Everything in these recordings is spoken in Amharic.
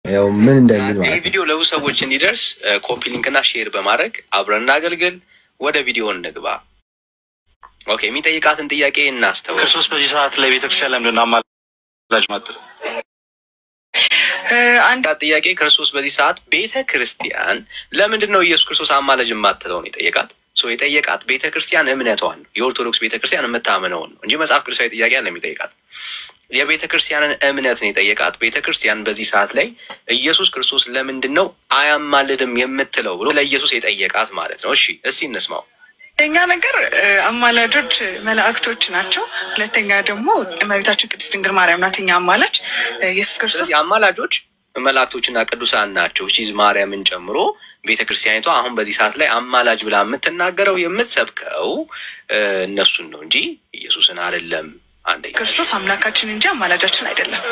ያው ምን እንደሚል ማለት ይሄ ቪዲዮ ለብዙ ሰዎች እንዲደርስ ኮፒ ሊንክና ሼር በማድረግ አብረን እናገልግል። ወደ ቪዲዮ እንግባ። ኦኬ፣ የሚጠይቃትን ጥያቄ እናስተውል። ክርስቶስ በዚህ ሰዓት ላይ ቤተክርስቲያን ለምንድን ነው አማላጅ ማጥር? አንድ ጥያቄ፣ ክርስቶስ በዚህ ሰዓት ቤተክርስቲያን ለምንድን ነው ኢየሱስ ክርስቶስ አማላጅ የማትለው ነው የጠየቃት። የጠየቃት ቤተክርስቲያን እምነቷን ነው፣ የኦርቶዶክስ ቤተክርስቲያን የምታምነውን ነው እንጂ መጽሐፍ ቅዱሳዊ ጥያቄ አለ የሚጠይቃት። የቤተክርስቲያንን እምነት ነው የጠየቃት። ቤተክርስቲያን በዚህ ሰዓት ላይ ኢየሱስ ክርስቶስ ለምንድን ነው አያማልድም የምትለው ብሎ ለኢየሱስ የጠየቃት ማለት ነው። እሺ እስቲ እንስማው። አንደኛ ነገር አማላጆች መላእክቶች ናቸው። ሁለተኛ ደግሞ እመቤታችን ቅድስት ድንግል ማርያም ናት የኛ አማላጅ። ኢየሱስ ክርስቶስ አማላጆች መላእክቶችና ቅዱሳን ናቸው። እሺ ማርያምን ጨምሮ ቤተክርስቲያኒቷ አሁን በዚህ ሰዓት ላይ አማላጅ ብላ የምትናገረው የምትሰብከው እነሱን ነው እንጂ ኢየሱስን አይደለም። አንደኛ ክርስቶስ አምላካችን እንጂ አማላጃችን አይደለም።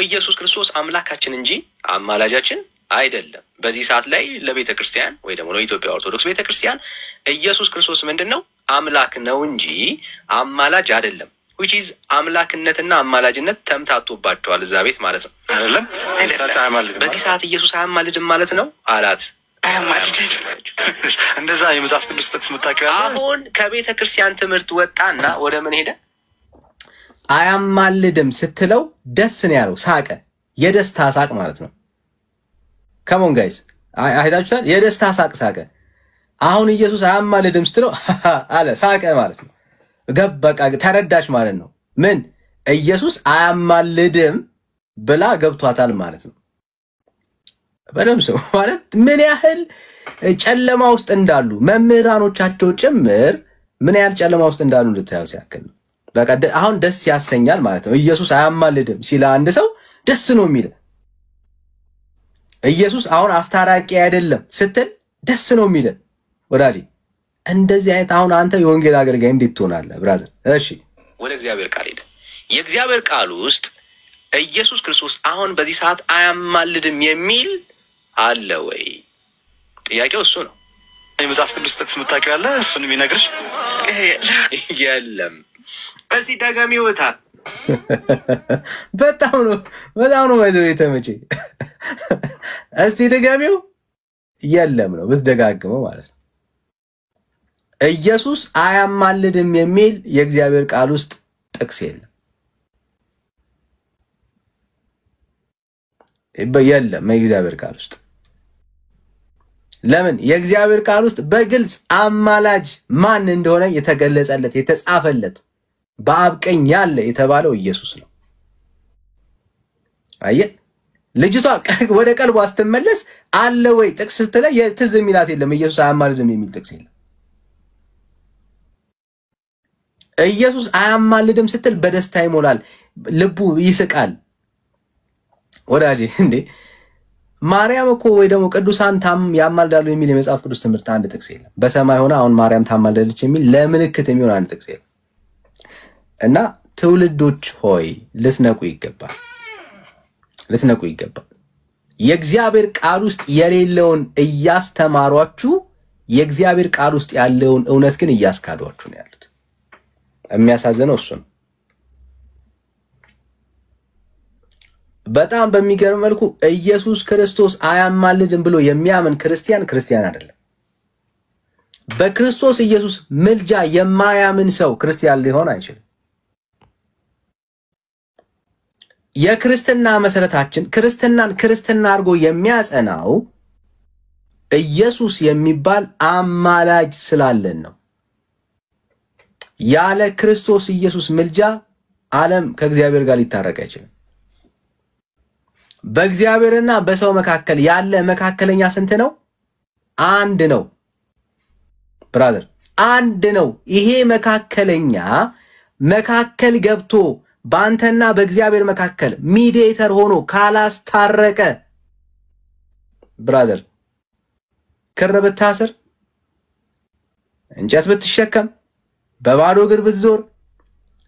ኢየሱስ ክርስቶስ አምላካችን እንጂ አማላጃችን አይደለም። በዚህ ሰዓት ላይ ለቤተ ክርስቲያን ወይ ደግሞ ለኢትዮጵያ ኦርቶዶክስ ቤተ ክርስቲያን ኢየሱስ ክርስቶስ ምንድነው? አምላክ ነው እንጂ አማላጅ አይደለም። which is አምላክነትና አማላጅነት ተምታቶባቸዋል እዛ ቤት ማለት ነው። አይደለም በዚህ ሰዓት ኢየሱስ አያማልድም ማለት ነው አላት። እንደዛ የመጽሐፍ ቅዱስ ጥቅስ መታቀያ አሁን ከቤተ ክርስቲያን ትምህርት ወጣና ወደ ምን ሄደ? አያማልድም ስትለው ደስ ነው ያለው፣ ሳቀ። የደስታ ሳቅ ማለት ነው። ከሞን ጋይስ አይታችሁታል? የደስታ ሳቅ ሳቀ። አሁን ኢየሱስ አያማልድም ስትለው አለ፣ ሳቀ ማለት ነው። በቃ ተረዳሽ ማለት ነው። ምን ኢየሱስ አያማልድም ብላ ገብቷታል ማለት ነው። በደም ሰው ማለት ምን ያህል ጨለማ ውስጥ እንዳሉ መምህራኖቻቸው ጭምር ምን ያህል ጨለማ ውስጥ እንዳሉ ልታዩት ያክል ነው። በቃ አሁን ደስ ያሰኛል ማለት ነው። ኢየሱስ አያማልድም ሲል አንድ ሰው ደስ ነው የሚል። ኢየሱስ አሁን አስታራቂ አይደለም ስትል ደስ ነው የሚል። ወዳጅ እንደዚህ አይነት አሁን አንተ የወንጌል አገልጋይ እንዴት ትሆናለህ ብራዘር? እሺ ወደ እግዚአብሔር ቃል ሄደ። የእግዚአብሔር ቃል ውስጥ ኢየሱስ ክርስቶስ አሁን በዚህ ሰዓት አያማልድም የሚል አለ ወይ? ጥያቄው እሱ ነው። የመጽሐፍ ቅዱስ ጥቅስ መታቀያ አለ እሱንም ይነግርሽ የለም። እዚህ ደጋሚውታ በጣም ነው ማለት የተመቼ። እስቲ ደጋሚው የለም ነው ብትደጋግመው ማለት ነው። ኢየሱስ አያማልድም የሚል የእግዚአብሔር ቃል ውስጥ ጥቅስ የለም። የለም የእግዚአብሔር ቃል ውስጥ። ለምን? የእግዚአብሔር ቃል ውስጥ በግልጽ አማላጅ ማን እንደሆነ የተገለጸለት የተጻፈለት በአብ ቀኝ ያለ የተባለው ኢየሱስ ነው። አየህ፣ ልጅቷ ወደ ቀልቧ ስትመለስ አለ ወይ ጥቅስ ስትለ ትዝ የሚላት የለም። ኢየሱስ አያማልድም የሚል ጥቅስ የለም። ኢየሱስ አያማልድም ስትል በደስታ ይሞላል፣ ልቡ ይስቃል። ወዳጄ እንዴ ማርያም እኮ ወይ ደግሞ ቅዱሳን ያማልዳሉ የሚል የመጽሐፍ ቅዱስ ትምህርት አንድ ጥቅስ የለም። በሰማይ ሆነ አሁን ማርያም ታማልዳለች የሚል ለምልክት የሚሆን አንድ ጥቅስ የለም። እና ትውልዶች ሆይ ልትነቁ ይገባል። የእግዚአብሔር ቃል ውስጥ የሌለውን እያስተማሯችሁ የእግዚአብሔር ቃል ውስጥ ያለውን እውነት ግን እያስካዷችሁ ነው ያሉት። የሚያሳዝነው እሱ ነው። በጣም በሚገርም መልኩ ኢየሱስ ክርስቶስ አያማልድም ብሎ የሚያምን ክርስቲያን አይደለም። በክርስቶስ ኢየሱስ ምልጃ የማያምን ሰው ክርስቲያን ሊሆን አይችልም። የክርስትና መሰረታችን ክርስትና አድርጎ የሚያጸናው ኢየሱስ የሚባል አማላጅ ስላለን ነው። ያለ ክርስቶስ ኢየሱስ ምልጃ ዓለም ከእግዚአብሔር ጋር ሊታረቅ አይችልም። በእግዚአብሔርና በሰው መካከል ያለ መካከለኛ ስንት ነው? አንድ ነው ብራዘር፣ አንድ ነው። ይሄ መካከለኛ መካከል ገብቶ በአንተና በእግዚአብሔር መካከል ሚዲయేተር ሆኖ ካላስታረቀ ብራዘር፣ ክር ብታስር፣ እንጨት ብትሸከም፣ በባዶ እግር ብትዞር፣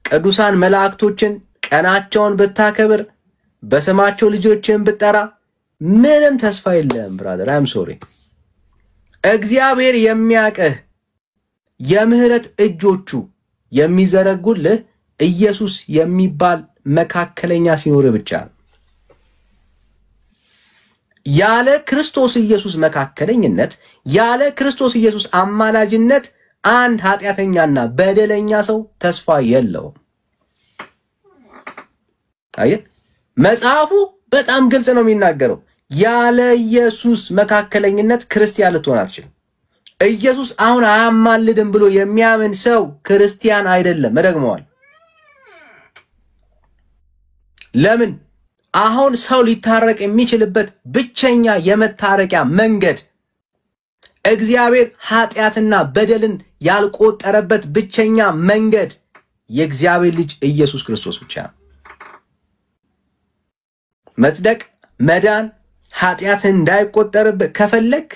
ቅዱሳን መላእክቶችን ቀናቸውን ብታከብር፣ በስማቸው ልጆችን ብትጠራ ምንም ተስፋ የለም ብራዘር። አይም ሶሪ። እግዚአብሔር የሚያቀህ የምህረት እጆቹ የሚዘረጉልህ ኢየሱስ የሚባል መካከለኛ ሲኖር ብቻ ነው። ያለ ክርስቶስ ኢየሱስ መካከለኝነት፣ ያለ ክርስቶስ ኢየሱስ አማላጅነት አንድ ኃጢአተኛና በደለኛ ሰው ተስፋ የለውም። አየህ፣ መጽሐፉ በጣም ግልጽ ነው የሚናገረው። ያለ ኢየሱስ መካከለኝነት ክርስቲያን ልትሆን አትችልም። ኢየሱስ አሁን አያማልድም ብሎ የሚያምን ሰው ክርስቲያን አይደለም። እደግመዋል። ለምን? አሁን ሰው ሊታረቅ የሚችልበት ብቸኛ የመታረቂያ መንገድ እግዚአብሔር ኃጢአትና በደልን ያልቆጠረበት ብቸኛ መንገድ የእግዚአብሔር ልጅ ኢየሱስ ክርስቶስ ብቻ ነው። መጽደቅ፣ መዳን፣ ኃጢአትን እንዳይቆጠርበት ከፈለክ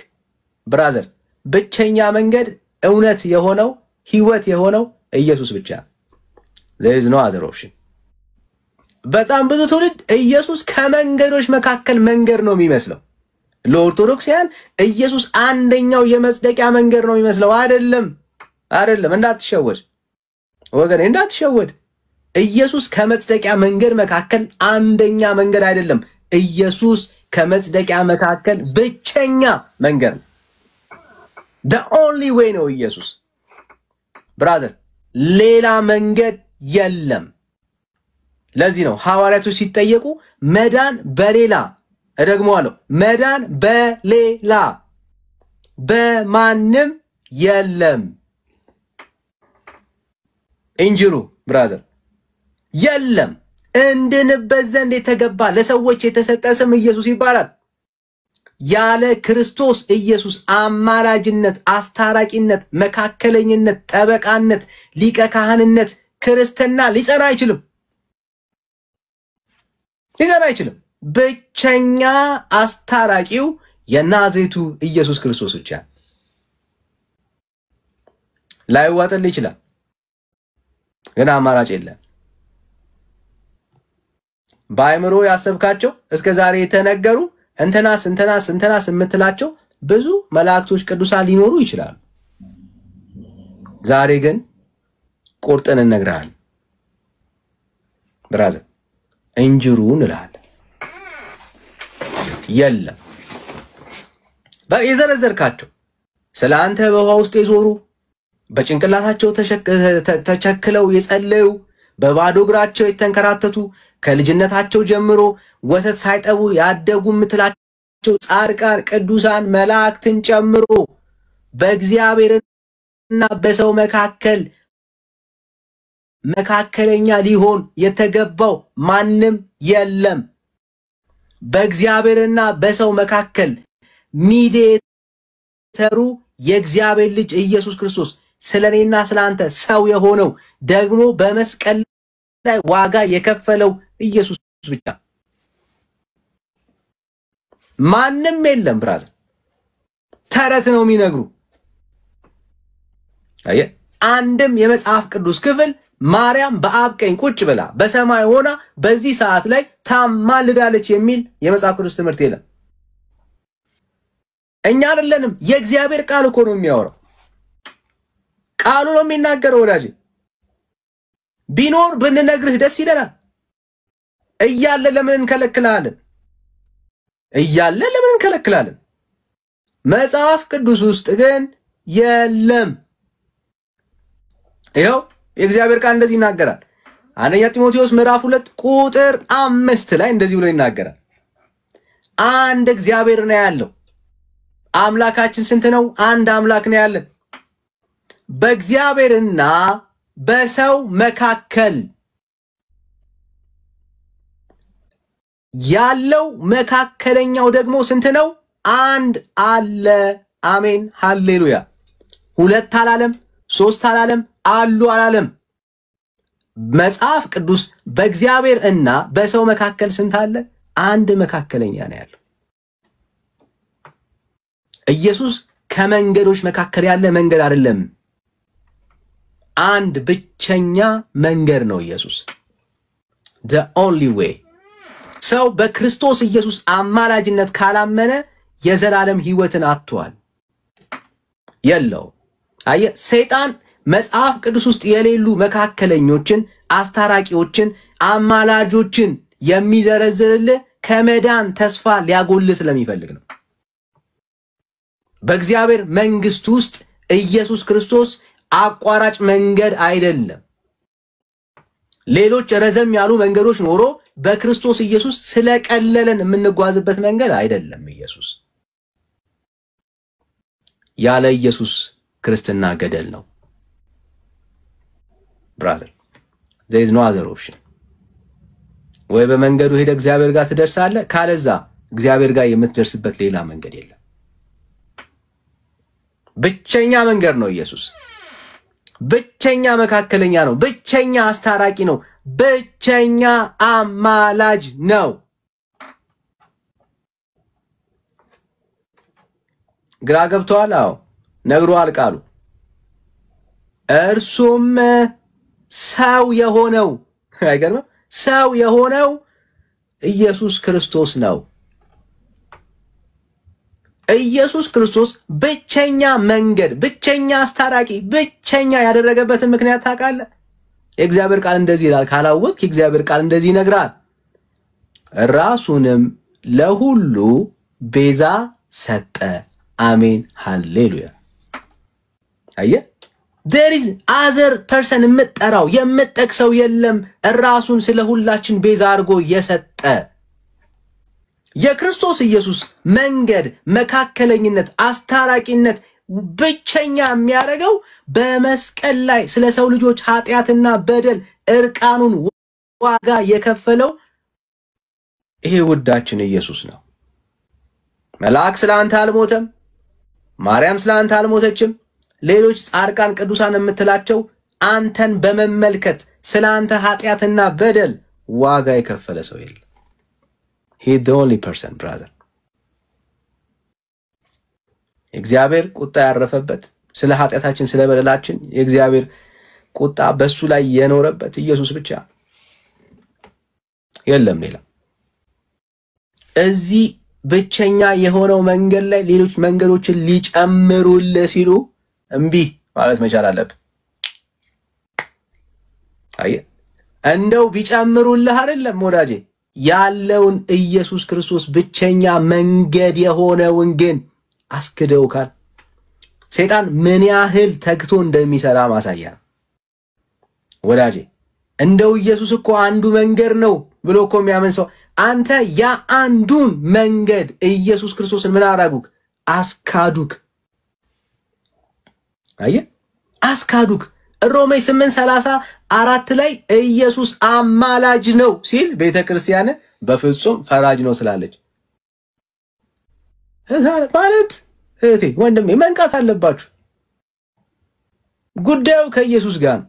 ብራዘር ብቸኛ መንገድ እውነት የሆነው ህይወት የሆነው ኢየሱስ ብቻ። there is no other option። በጣም ብዙ ትውልድ ኢየሱስ ከመንገዶች መካከል መንገድ ነው የሚመስለው። ለኦርቶዶክሳውያን ኢየሱስ አንደኛው የመጽደቂያ መንገድ ነው የሚመስለው። አይደለም፣ እንዳትሸወድ ወገኔ፣ እንዳትሸወድ። ኢየሱስ ከመጽደቂያ መንገድ መካከል አንደኛ መንገድ አይደለም። ኢየሱስ ከመጽደቂያ መካከል ብቸኛ መንገድ ነው። the only way ነው ኢየሱስ ብራዘር፣ ሌላ መንገድ የለም። ለዚህ ነው ሐዋርያቶች ሲጠየቁ መዳን በሌላ፣ እደግመዋለሁ፣ መዳን በሌላ በማንም የለም። እንጅሩ ብራዘር የለም። እንድንበት ዘንድ የተገባ ለሰዎች የተሰጠ ስም ኢየሱስ ይባላል። ያለ ክርስቶስ ኢየሱስ አማላጅነት፣ አስታራቂነት፣ መካከለኝነት፣ ጠበቃነት፣ ሊቀ ካህንነት ክርስትና ሊጸና አይችልም። ብቸኛ አስታራቂው የናዝሬቱ ኢየሱስ ክርስቶስ ብቻ። ላይዋጥል ይችላል፣ ግን አማራጭ የለም። በአእምሮ ያሰብካቸው እስከ ዛሬ የተነገሩ እንትናስ የምትላቸው ብዙ መላእክቶች ቅዱሳን ሊኖሩ ይችላሉ። ዛሬ ግን ቁርጥን እነግርሃለን ብራዘር፣ እንጅሩን እልሃለሁ የለም። የዘረዘርካቸው ስለ አንተ በውሃ ውስጥ የዞሩ በጭንቅላታቸው ተቸክለው የጸለዩ በባዶ እግራቸው የተንከራተቱ ከልጅነታቸው ጀምሮ ወተት ሳይጠቡ ያደጉ የምትላቸው ጻድቃን፣ ቅዱሳን መላእክትን ጨምሮ በእግዚአብሔርና በሰው መካከል መካከለኛ ሊሆን የተገባው ማንም የለም። በእግዚአብሔርና በሰው መካከል ሚዲየተሩ የእግዚአብሔር ልጅ ኢየሱስ ክርስቶስ ስለኔና ስላንተ ሰው የሆነው ደግሞ በመስቀል ላይ ዋጋ የከፈለው ኢየሱስ ብቻ፣ ማንም የለም ብራዘር። ተረት ነው የሚነግሩ። አየ አንድም የመጽሐፍ ቅዱስ ክፍል ማርያም በአብ ቀኝ ቁጭ ብላ በሰማይ ሆና በዚህ ሰዓት ላይ ታማልዳለች የሚል የመጽሐፍ ቅዱስ ትምህርት የለም። እኛ አይደለንም፣ የእግዚአብሔር ቃል እኮ ነው የሚያወራው። ቃሉ ነው የሚናገረው ወዳጅ። ቢኖር ብንነግርህ ደስ ይለናል። እያለ ለምን እንከለክላለን? መጽሐፍ ቅዱስ ውስጥ ግን የለም። ይኸው የእግዚአብሔር ቃል እንደዚህ ይናገራል። አንደኛ ጢሞቴዎስ ምዕራፍ 2 ቁጥር 5 ላይ እንደዚህ ብሎ ይናገራል። አንድ እግዚአብሔር ነው ያለው። አምላካችን ስንት ነው? አንድ አምላክ ነው ያለን። በእግዚአብሔርና በሰው መካከል ያለው መካከለኛው ደግሞ ስንት ነው? አንድ አለ። አሜን ሃሌሉያ። ሁለት አላለም፣ ሶስት አላለም፣ አሉ አላለም። መጽሐፍ ቅዱስ በእግዚአብሔር እና በሰው መካከል ስንት አለ? አንድ መካከለኛ ነው ያለው። ኢየሱስ ከመንገዶች መካከል ያለ መንገድ አይደለም። አንድ ብቸኛ መንገድ ነው ኢየሱስ። the only way። ሰው በክርስቶስ ኢየሱስ አማላጅነት ካላመነ የዘላለም ሕይወትን አጥቷል፣ የለው። አየ ሰይጣን መጽሐፍ ቅዱስ ውስጥ የሌሉ መካከለኞችን፣ አስታራቂዎችን፣ አማላጆችን የሚዘረዝርልህ ከመዳን ተስፋ ሊያጎል ስለሚፈልግ ነው። በእግዚአብሔር መንግስት ውስጥ ኢየሱስ ክርስቶስ አቋራጭ መንገድ አይደለም። ሌሎች ረዘም ያሉ መንገዶች ኖሮ በክርስቶስ ኢየሱስ ስለቀለለን የምንጓዝበት መንገድ አይደለም። ኢየሱስ ያለ ኢየሱስ ክርስትና ገደል ነው። brother there is no other option። ወይ በመንገዱ ሄደ እግዚአብሔር ጋር ትደርሳለህ፣ ካለዛ እግዚአብሔር ጋር የምትደርስበት ሌላ መንገድ የለም። ብቸኛ መንገድ ነው ኢየሱስ። ብቸኛ መካከለኛ ነው። ብቸኛ አስታራቂ ነው። ብቸኛ አማላጅ ነው። ግራ ገብቷል? አዎ ነግሯል ቃሉ። እርሱም ሰው የሆነው አይገርም? ሰው የሆነው ኢየሱስ ክርስቶስ ነው። ኢየሱስ ክርስቶስ ብቸኛ መንገድ፣ ብቸኛ አስታራቂ፣ ብቸኛ ያደረገበትን ምክንያት ታውቃለህ? የእግዚአብሔር ቃል እንደዚህ ይላል። ካላወቅ የእግዚአብሔር ቃል እንደዚህ ይነግራል። ራሱንም ለሁሉ ቤዛ ሰጠ። አሜን ሃሌሉያ። አየህ there is other person የምትጠራው የምትጠቅሰው የለም። ራሱን ስለ ሁላችን ቤዛ አድርጎ የሰጠ የክርስቶስ ኢየሱስ መንገድ፣ መካከለኝነት፣ አስታራቂነት ብቸኛ የሚያደርገው በመስቀል ላይ ስለ ሰው ልጆች ኃጢአትና በደል እርቃኑን ዋጋ የከፈለው ይሄ ውዳችን ኢየሱስ ነው። መልአክ ስላንተ አልሞተም። ማርያም ስላንተ አልሞተችም። ሌሎች ጻድቃን ቅዱሳን የምትላቸው አንተን በመመልከት ስላንተ ኃጢአትና በደል ዋጋ የከፈለ ሰው የለም። he the only person brother። እግዚአብሔር ቁጣ ያረፈበት ስለ ኃጢአታችን ስለ በደላችን የእግዚአብሔር ቁጣ በሱ ላይ የኖረበት ኢየሱስ ብቻ የለም ሌላ። እዚህ ብቸኛ የሆነው መንገድ ላይ ሌሎች መንገዶችን ሊጨምሩልህ ሲሉ እምቢ ማለት መቻል አለብህ። አየህ እንደው ቢጨምሩልህ አይደለም ወዳጄ፣ ያለውን ኢየሱስ ክርስቶስ ብቸኛ መንገድ የሆነውን ግን አስክደውካል። ሰይጣን ምን ያህል ተግቶ እንደሚሰራ ማሳያ ወዳጄ። እንደው ኢየሱስ እኮ አንዱ መንገድ ነው ብሎ እኮ የሚያምን ሰው አንተ ያ አንዱን መንገድ ኢየሱስ ክርስቶስን ምን አራጉክ? አስካዱክ። አየህ አስካዱክ። ሮሜ 8:34 ላይ ኢየሱስ አማላጅ ነው ሲል ቤተክርስቲያን በፍጹም ፈራጅ ነው ስላለች ማለት እህቴ ወንድሜ መንቃት አለባችሁ። ጉዳዩ ከኢየሱስ ጋር ነው።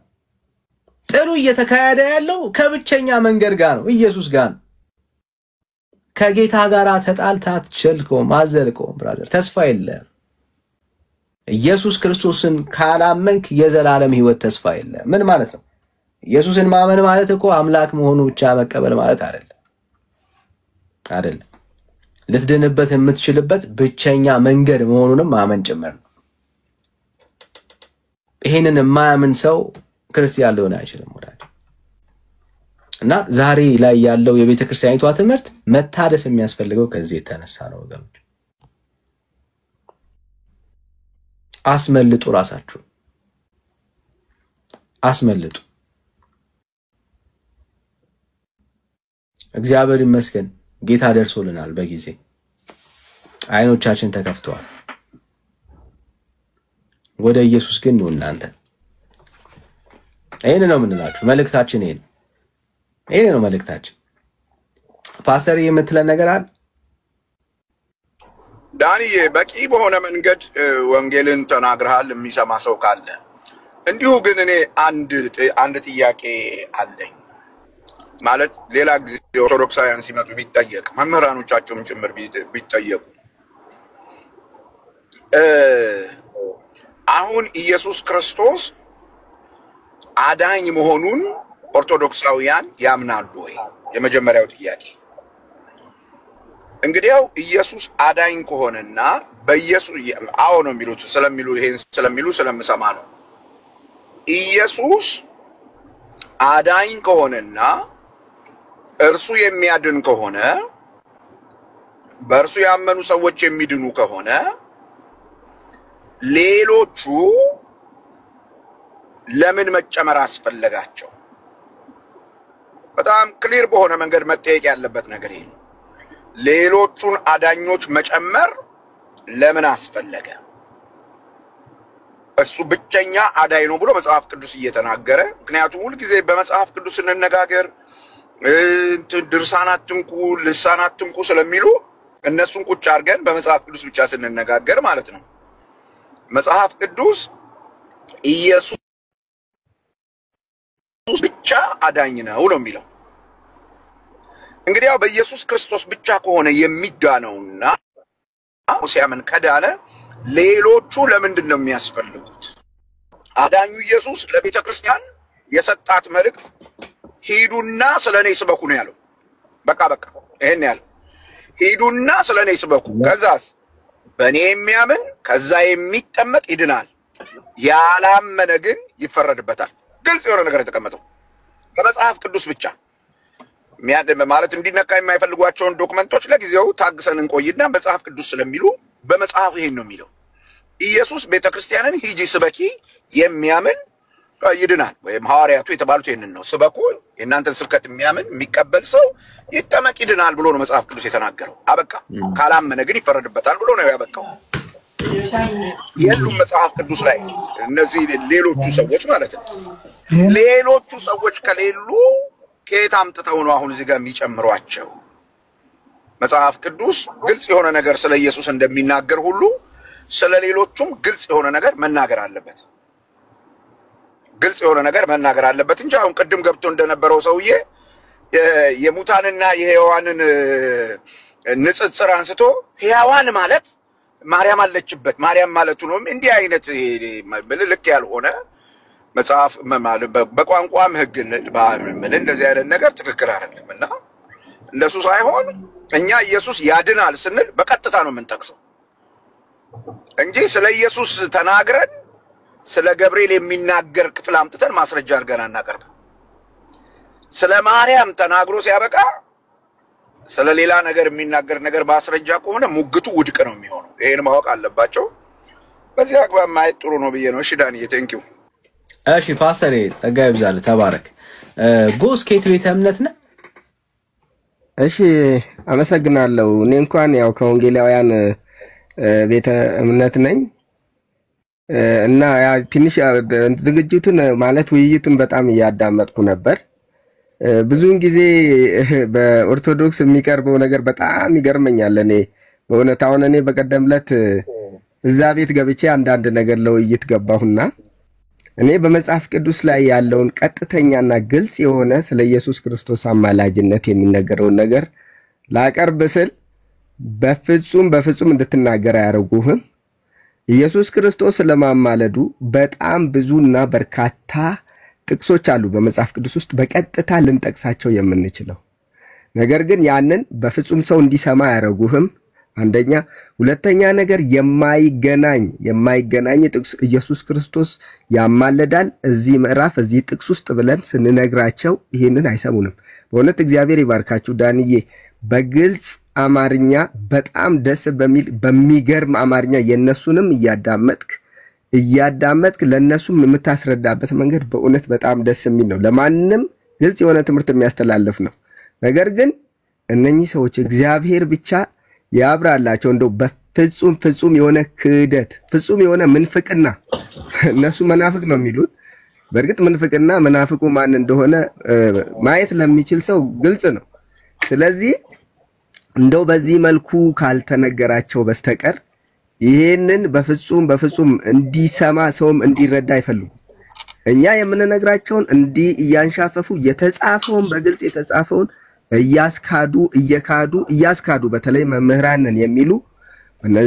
ጥሩ እየተካሄደ ያለው ከብቸኛ መንገድ ጋር ነው፣ ኢየሱስ ጋር ነው። ከጌታ ጋር ተጣልታት ቸልኮም አዘልቆም ብራዘር ተስፋ የለም። ኢየሱስ ክርስቶስን ካላመንክ የዘላለም ህይወት ተስፋ የለም። ምን ማለት ነው? ኢየሱስን ማመን ማለት እኮ አምላክ መሆኑ ብቻ መቀበል ማለት አይደለም። ልትድንበት የምትችልበት ብቸኛ መንገድ መሆኑንም ማመን ጭምር ነው። ይሄንን የማያምን ሰው ክርስቲያን ሊሆን አይችልም ወዳጅ። እና ዛሬ ላይ ያለው የቤተክርስቲያኒቷ ትምህርት መታደስ የሚያስፈልገው ከዚህ የተነሳ ነው ወገኖች። አስመልጡ፣ ራሳችሁ አስመልጡ። እግዚአብሔር ይመስገን ጌታ ደርሶልናል በጊዜ አይኖቻችን ተከፍተዋል። ወደ ኢየሱስ ግን ነው እናንተ። ይሄን ነው የምንላችሁ መልእክታችን ይሄ ነው መልእክታችን። ፓስተር የምትለን ነገር አለ? ዳንኤ በቂ በሆነ መንገድ ወንጌልን ተናግረሃል የሚሰማ ሰው ካለ። እንዲሁ ግን እኔ አንድ ጥያቄ አለኝ። ማለት ሌላ ጊዜ ኦርቶዶክሳውያን ሲመጡ ቢጠየቅ መምህራኖቻቸውም ጭምር ቢጠየቁ አሁን ኢየሱስ ክርስቶስ አዳኝ መሆኑን ኦርቶዶክሳውያን ያምናሉ ወይ? የመጀመሪያው ጥያቄ። እንግዲያው ኢየሱስ አዳኝ ከሆነና በኢየሱስ አዎ ነው የሚሉት ስለሚሉ ስለምሰማ ነው። ኢየሱስ አዳኝ ከሆነና እርሱ የሚያድን ከሆነ በእርሱ ያመኑ ሰዎች የሚድኑ ከሆነ ሌሎቹ ለምን መጨመር አስፈለጋቸው? በጣም ክሊር በሆነ መንገድ መጠየቅ ያለበት ነገር ይሄ ነው። ሌሎቹን አዳኞች መጨመር ለምን አስፈለገ? እሱ ብቸኛ አዳኝ ነው ብሎ መጽሐፍ ቅዱስ እየተናገረ፣ ምክንያቱም ሁሉ ጊዜ በመጽሐፍ ቅዱስ እንነጋገር ድርሳናት ትንኩ ልሳናት ትንኩ ስለሚሉ እነሱን ቁጭ አድርገን በመጽሐፍ ቅዱስ ብቻ ስንነጋገር ማለት ነው። መጽሐፍ ቅዱስ ኢየሱስ ብቻ አዳኝ ነው ነው የሚለው። እንግዲህ ያው በኢየሱስ ክርስቶስ ብቻ ከሆነ የሚዳነውና ሲያምን ከዳነ ሌሎቹ ለምንድን ነው የሚያስፈልጉት? አዳኙ ኢየሱስ ለቤተ ክርስቲያን የሰጣት መልእክት ሂዱና ስለኔ ስበኩ ነው ያለው። በቃ ይሄን ያለው ሂዱና ስለኔ ስበኩ፣ ከዛስ በእኔ የሚያምን ከዛ የሚጠመቅ ይድናል፣ ያላመነ ግን ይፈረድበታል። ግልጽ የሆነ ነገር የተቀመጠው በመጽሐፍ ቅዱስ ብቻ ማለት እንዲነካ የማይፈልጓቸውን ዶክመንቶች ለጊዜው ታግሰን እንቆይና መጽሐፍ ቅዱስ ስለሚሉ በመጽሐፍ ይሄን ነው የሚለው። ኢየሱስ ቤተክርስቲያንን ሂጂ ስበኪ፣ የሚያምን ይድናል፣ ወይም ሐዋርያቱ የተባሉት ይሄንን ነው። ስበኩ፣ የእናንተን ስብከት የሚያምን የሚቀበል ሰው ይጠመቅ ይድናል ብሎ ነው መጽሐፍ ቅዱስ የተናገረው። አበቃ። ካላመነ ግን ይፈረድበታል ብሎ ነው ያበቃው። የሉም መጽሐፍ ቅዱስ ላይ እነዚህ ሌሎቹ ሰዎች ማለት ነው። ሌሎቹ ሰዎች ከሌሉ ከየት አምጥተው ነው አሁን እዚህ ጋር የሚጨምሯቸው? መጽሐፍ ቅዱስ ግልጽ የሆነ ነገር ስለ ኢየሱስ እንደሚናገር ሁሉ ስለ ሌሎቹም ግልጽ የሆነ ነገር መናገር አለበት። ግልጽ የሆነ ነገር መናገር አለበት እንጂ አሁን ቅድም ገብቶ እንደነበረው ሰውዬ የሙታንና የሕያዋንን ንጽጽር አንስቶ ሕያዋን ማለት ማርያም አለችበት ማርያም ማለቱ ነው። እንዲህ አይነት ልክ ያልሆነ መጽሐፍ በቋንቋም ሕግ ምን እንደዚህ አይነት ነገር ትክክል አይደለምና እንደሱ ሳይሆን እኛ ኢየሱስ ያድናል ስንል በቀጥታ ነው የምንጠቅሰው እንጂ ስለ ኢየሱስ ተናግረን ስለ ገብርኤል የሚናገር ክፍል አምጥተን ማስረጃ አድርገን አናቀርብ። ስለ ማርያም ተናግሮ ሲያበቃ ስለ ሌላ ነገር የሚናገር ነገር ማስረጃ ከሆነ ሙግቱ ውድቅ ነው የሚሆነው። ይሄን ማወቅ አለባቸው። በዚህ አግባብ ማየት ጥሩ ነው ብዬ ነው። እሺ ዳንዬ ቴንኪው። እሺ ፓስተር ጸጋ ይብዛል፣ ተባረክ። ጎስ ከየት ቤተ እምነት ነህ? እሺ አመሰግናለሁ። እኔ እንኳን ያው ከወንጌላውያን ቤተ እምነት ነኝ እና ያ ትንሽ ዝግጅቱን ማለት ውይይቱን በጣም እያዳመጥኩ ነበር። ብዙውን ጊዜ በኦርቶዶክስ የሚቀርበው ነገር በጣም ይገርመኛል። እኔ በእውነት አሁን እኔ በቀደምለት እዛ ቤት ገብቼ አንዳንድ ነገር ለውይይት ገባሁና እኔ በመጽሐፍ ቅዱስ ላይ ያለውን ቀጥተኛና ግልጽ የሆነ ስለ ኢየሱስ ክርስቶስ አማላጅነት የሚነገረውን ነገር ላቀርብ ስል በፍጹም እንድትናገር አያረጉህም። ኢየሱስ ክርስቶስ ለማማለዱ በጣም ብዙና በርካታ ጥቅሶች አሉ በመጽሐፍ ቅዱስ ውስጥ በቀጥታ ልንጠቅሳቸው የምንችለው። ነገር ግን ያንን በፍጹም ሰው እንዲሰማ አያረጉህም። አንደኛ። ሁለተኛ ነገር የማይገናኝ ጥቅስ ኢየሱስ ክርስቶስ ያማለዳል እዚህ ምዕራፍ እዚህ ጥቅስ ውስጥ ብለን ስንነግራቸው ይሄንን አይሰሙንም። በእውነት እግዚአብሔር ይባርካችሁ ዳንዬ። በግልጽ አማርኛ በጣም ደስ በሚገርም አማርኛ የነሱንም እያዳመጥክ ለነሱም የምታስረዳበት መንገድ በእውነት በጣም ደስ የሚል ነው። ለማንም ግልጽ የሆነ ትምህርት የሚያስተላልፍ ነው። ነገር ግን እነኚህ ሰዎች እግዚአብሔር ብቻ ያብራላቸው። እንደው በፍጹም የሆነ ክህደት፣ ፍጹም የሆነ ምንፍቅና፣ እነሱ መናፍቅ ነው የሚሉት። በእርግጥ ምንፍቅና መናፍቁ ማን እንደሆነ ማየት ለሚችል ሰው ግልጽ ነው። ስለዚህ እንደው በዚህ መልኩ ካልተነገራቸው በስተቀር ይሄንን በፍጹም እንዲሰማ ሰውም እንዲረዳ አይፈልጉም። እኛ የምንነግራቸውን እንዲህ እያንሻፈፉ የተጻፈውን በግልጽ የተጻፈውን እያስካዱ በተለይ መምህራንን የሚሉ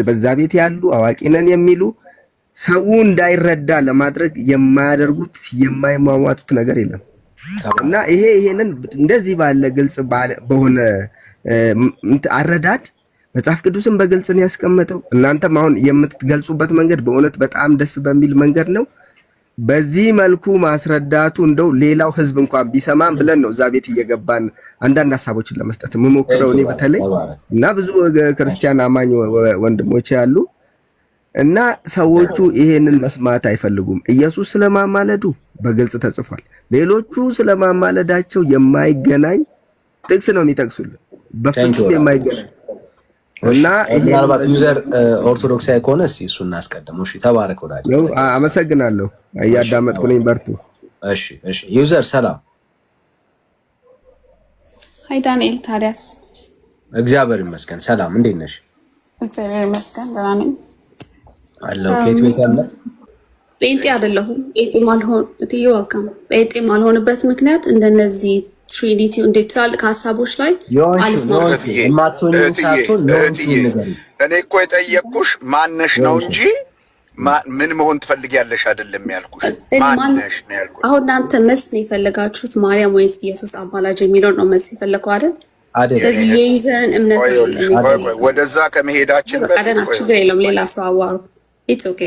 በዛ ቤት ያሉ አዋቂነን የሚሉ ሰው እንዳይረዳ ለማድረግ የማይሟሟቱት ነገር የለም እና ይሄንን እንደዚህ ባለ ግልጽ በሆነ አረዳድ መጽሐፍ ቅዱስን በግልጽ ነው ያስቀመጠው። እናንተም አሁን የምትገልጹበት መንገድ በእውነት በጣም ደስ በሚል መንገድ ነው። በዚህ መልኩ ማስረዳቱ እንደው ሌላው ህዝብ እንኳን ቢሰማን ብለን ነው እዛ ቤት እየገባን አንዳንድ ሐሳቦችን ለመስጠት የምሞክረው እኔ በተለይ እና ብዙ ክርስቲያን አማኝ ወንድሞቼ ያሉ እና ሰዎቹ ይሄንን መስማት አይፈልጉም። ኢየሱስ ስለማማለዱ በግልጽ ተጽፏል። ሌሎቹ ስለማማለዳቸው የማይገናኝ ጥቅስ ነው የሚጠቅሱልን፣ በፍጹም የማይገናኝ እና ምናልባት ዩዘር ኦርቶዶክሳዊ ከሆነ እስቲ እሱ እናስቀድም። እሺ ተባረክ ወዳጅ። አመሰግናለሁ። እያዳመጥኩ ነኝ፣ በርቱ። እሺ ዩዘር ሰላም። ሃይ ዳንኤል ታዲያስ? እግዚአብሔር ይመስገን ሰላም። እንዴት ነሽ? እግዚአብሔር ይመስገን ደህና ነኝ አለው። ከየት ቤት ያለ? ጴንጤ አይደለሁም። ጴንጤ ማልሆንበት ምክንያት እንደነዚህ ትሪኒቲ እንዴት ትላልቅ ሀሳቦች ላይ እኔ እኮ የጠየቅኩሽ ማነሽ ነው እንጂ ምን መሆን ትፈልጊያለሽ አይደለም ያልኩሽ። ማነሽ ነው ያልኩሽ። አሁን እናንተ መልስ ነው የፈለጋችሁት ማርያም ወይስ ኢየሱስ አማላጅ የሚለው ነው መልስ የፈለገው አይደል? ስለዚህ የዩዘርን እምነት ወደዛ ከመሄዳችን በቃ ችግር የለውም። ሌላ ሰው አዋሩ። ኢትስ ኦኬ።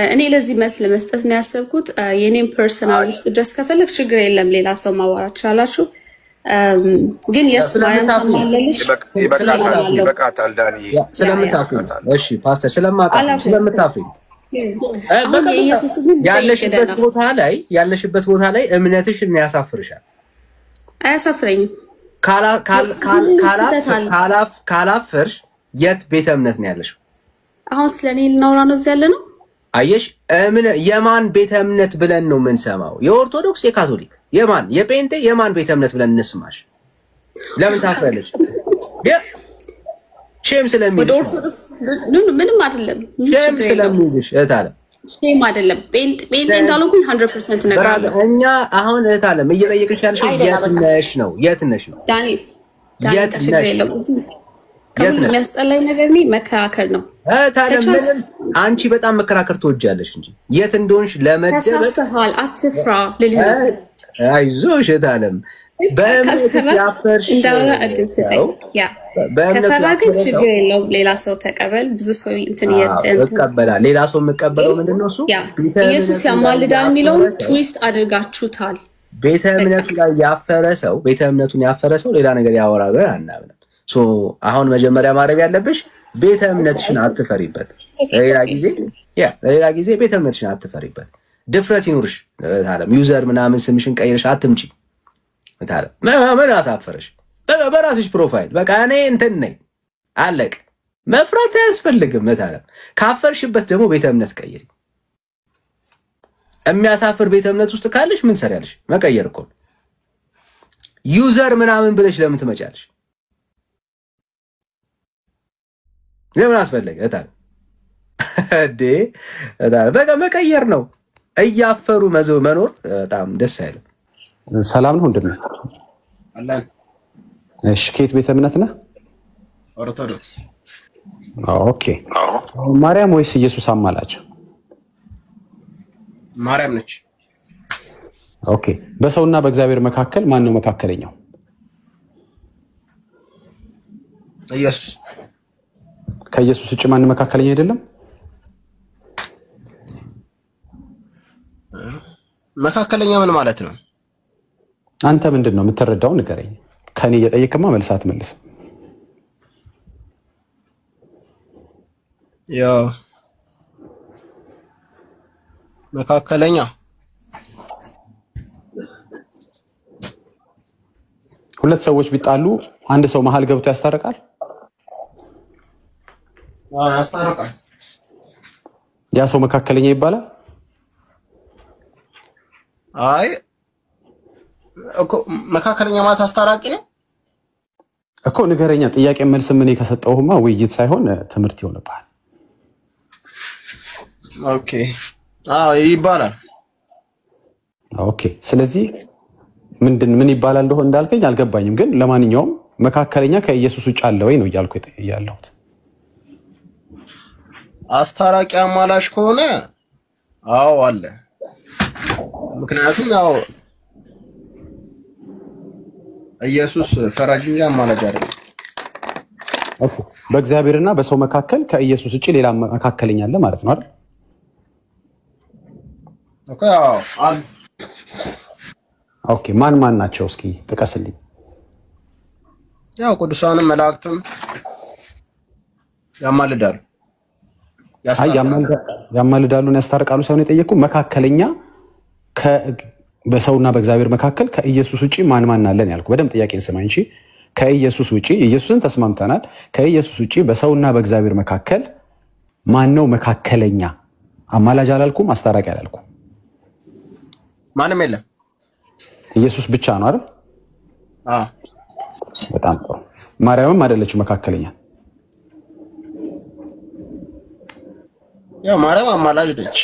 እኔ ለዚህ መልስ ለመስጠት ነው ያሰብኩት። የኔም ፐርሰናል ውስጥ ድረስ ከፈለክ ችግር የለም፣ ሌላ ሰው ማዋራት ይችላልችሁ። ግን የስማያም ተማለልሽ ይበቃታል ዳኒ ስለምታፍሪ። እሺ ፓስተር ስለምታፍሪ ያለሽበት ቦታ ላይ እምነትሽን ያሳፍርሻል። አያሳፍረኝም። ካላፈርሽ የት ቤተ እምነት ነው ያለሽው? አሁን ስለኔ ልናወራ ነው እዚህ ያለ ነው። አየሽ የማን ቤተ እምነት ብለን ነው የምንሰማው? የኦርቶዶክስ፣ የካቶሊክ፣ የማን የጴንጤ የማን ቤተ እምነት ብለን እንስማሽ? ለምን ታፈለሽ? ሼም ስለሚይዝሽ ምንም አይደለም። ሼም ስለሚይዝሽ እታለ ሼም አይደለም። ጴንጤ እንዳልኩኝ 100% ነገር አለ። እኛ አሁን እታለም እየጠየቅሽ ያልሽው የት ነሽ ነው ዳንኤል የሚያስጠላኝ ነገር እኔ መከራከር ነው። ምንም አንቺ በጣም መከራከር ትወጃለሽ እንጂ የት እንደሆንሽ ለመደበቅ ተሳስተሃል። አትፍራ ልልህ ነው። አይዞሽ እታለም በእምነት ያፈርሽ እንዳወራ እድል ስጠኝ። ከፈራ ግን ችግር የለውም። ሌላ ሰው ተቀበል። ብዙ ሰው እንትን ይቀበላል። ሌላ ሰው የምቀበለው ምንድነው? እሱ ኢየሱስ ያማልዳል የሚለውን ትዊስት አድርጋችሁታል። ቤተ እምነቱ ላይ ቤተ እምነቱን ያፈረ ሰው ሌላ ነገር ያወራል አናምንም። አሁን መጀመሪያ ማድረግ ያለብሽ ቤተ እምነትሽን አትፈሪበት። ሌላ ጊዜ ቤተ እምነትሽን አትፈሪበት። ድፍረት ይኑርሽ። ታለም ዩዘር ምናምን ስምሽን ቀይረሽ አትምጪ። ታለም ምን አሳፈረሽ? በራስሽ ፕሮፋይል በቃ እኔ እንትን ነኝ አለቅ። መፍራት አያስፈልግም። ታለም ካፈርሽበት ደግሞ ቤተ እምነት ቀይሪ። የሚያሳፍር ቤተ እምነት ውስጥ ካለሽ ምን ሰሪያለሽ? መቀየር እኮ ዩዘር ምናምን ብለሽ ለምን ትመጫለሽ? ለምን አስፈለገ? በቃ መቀየር ነው። እያፈሩ መኖር በጣም ደስ አይልም። ሰላም ነው እንደምን? እሺ ከየት ቤተ እምነት ነህ? ኦርቶዶክስ። ኦኬ። ማርያም ወይስ ኢየሱስ አማላጅ? ማርያም ነች። ኦኬ። በሰውና በእግዚአብሔር መካከል ማን ነው መካከለኛው? ኢየሱስ። ከኢየሱስ ውጭ ማን መካከለኛ አይደለም? መካከለኛ ምን ማለት ነው? አንተ ምንድን ነው የምትረዳው? ንገረኝ። ከኔ እየጠየቅማ መልስ አትመልስም። ያው መካከለኛ ሁለት ሰዎች ቢጣሉ አንድ ሰው መሀል ገብቶ ያስታርቃል? ያስታርቃል። ያ ሰው መካከለኛ ይባላል? አይ እኮ መካከለኛ ማለት አስታራቂ ነው እኮ። ንገረኛ። ጥያቄ መልስ ምን ከሰጠውማ ውይይት ሳይሆን ትምህርት ይሆንብሃል። ኦኬ። ይባላል። ኦኬ። ስለዚህ ምን ይባላል እንደሆነ እንዳልከኝ አልገባኝም። ግን ለማንኛውም መካከለኛ ከኢየሱስ ውጭ አለ ወይ ነው እያልኩ ያለሁት። አስታራቂ አማላጅ ከሆነ አዎ አለ። ምክንያቱም ያው ኢየሱስ ፈራጅ እንጂ አማላጅ አይደለም። ኦኬ። በእግዚአብሔርና በሰው መካከል ከኢየሱስ ውጭ ሌላ መካከለኛ አለ ማለት ነው አይደል? ኦኬ አዎ ኦኬ ማን ማን ናቸው? እስኪ ጥቀስልኝ። ያው ቅዱሳንም መላእክትም ያማልዳሉ ያማልዳሉን ያስታርቃሉ ሳይሆን የጠየቁ መካከለኛ በሰውና በእግዚአብሔር መካከል ከኢየሱስ ውጪ ማን ማን አለን ያልኩ። በደምብ ጥያቄን ስማኝ እንጂ ከኢየሱስ ውጪ ኢየሱስን ተስማምተናል። ከኢየሱስ ውጪ በሰውና በእግዚአብሔር መካከል ማን ነው መካከለኛ? አማላጅ አላልኩም፣ አስታራቂ አላልኩም። ማንም የለም፣ ኢየሱስ ብቻ ነው አይደል? አዎ በጣም ጥሩ። ማርያምም አይደለችም መካከለኛ? ያው ማርያም አማላጅ ነች።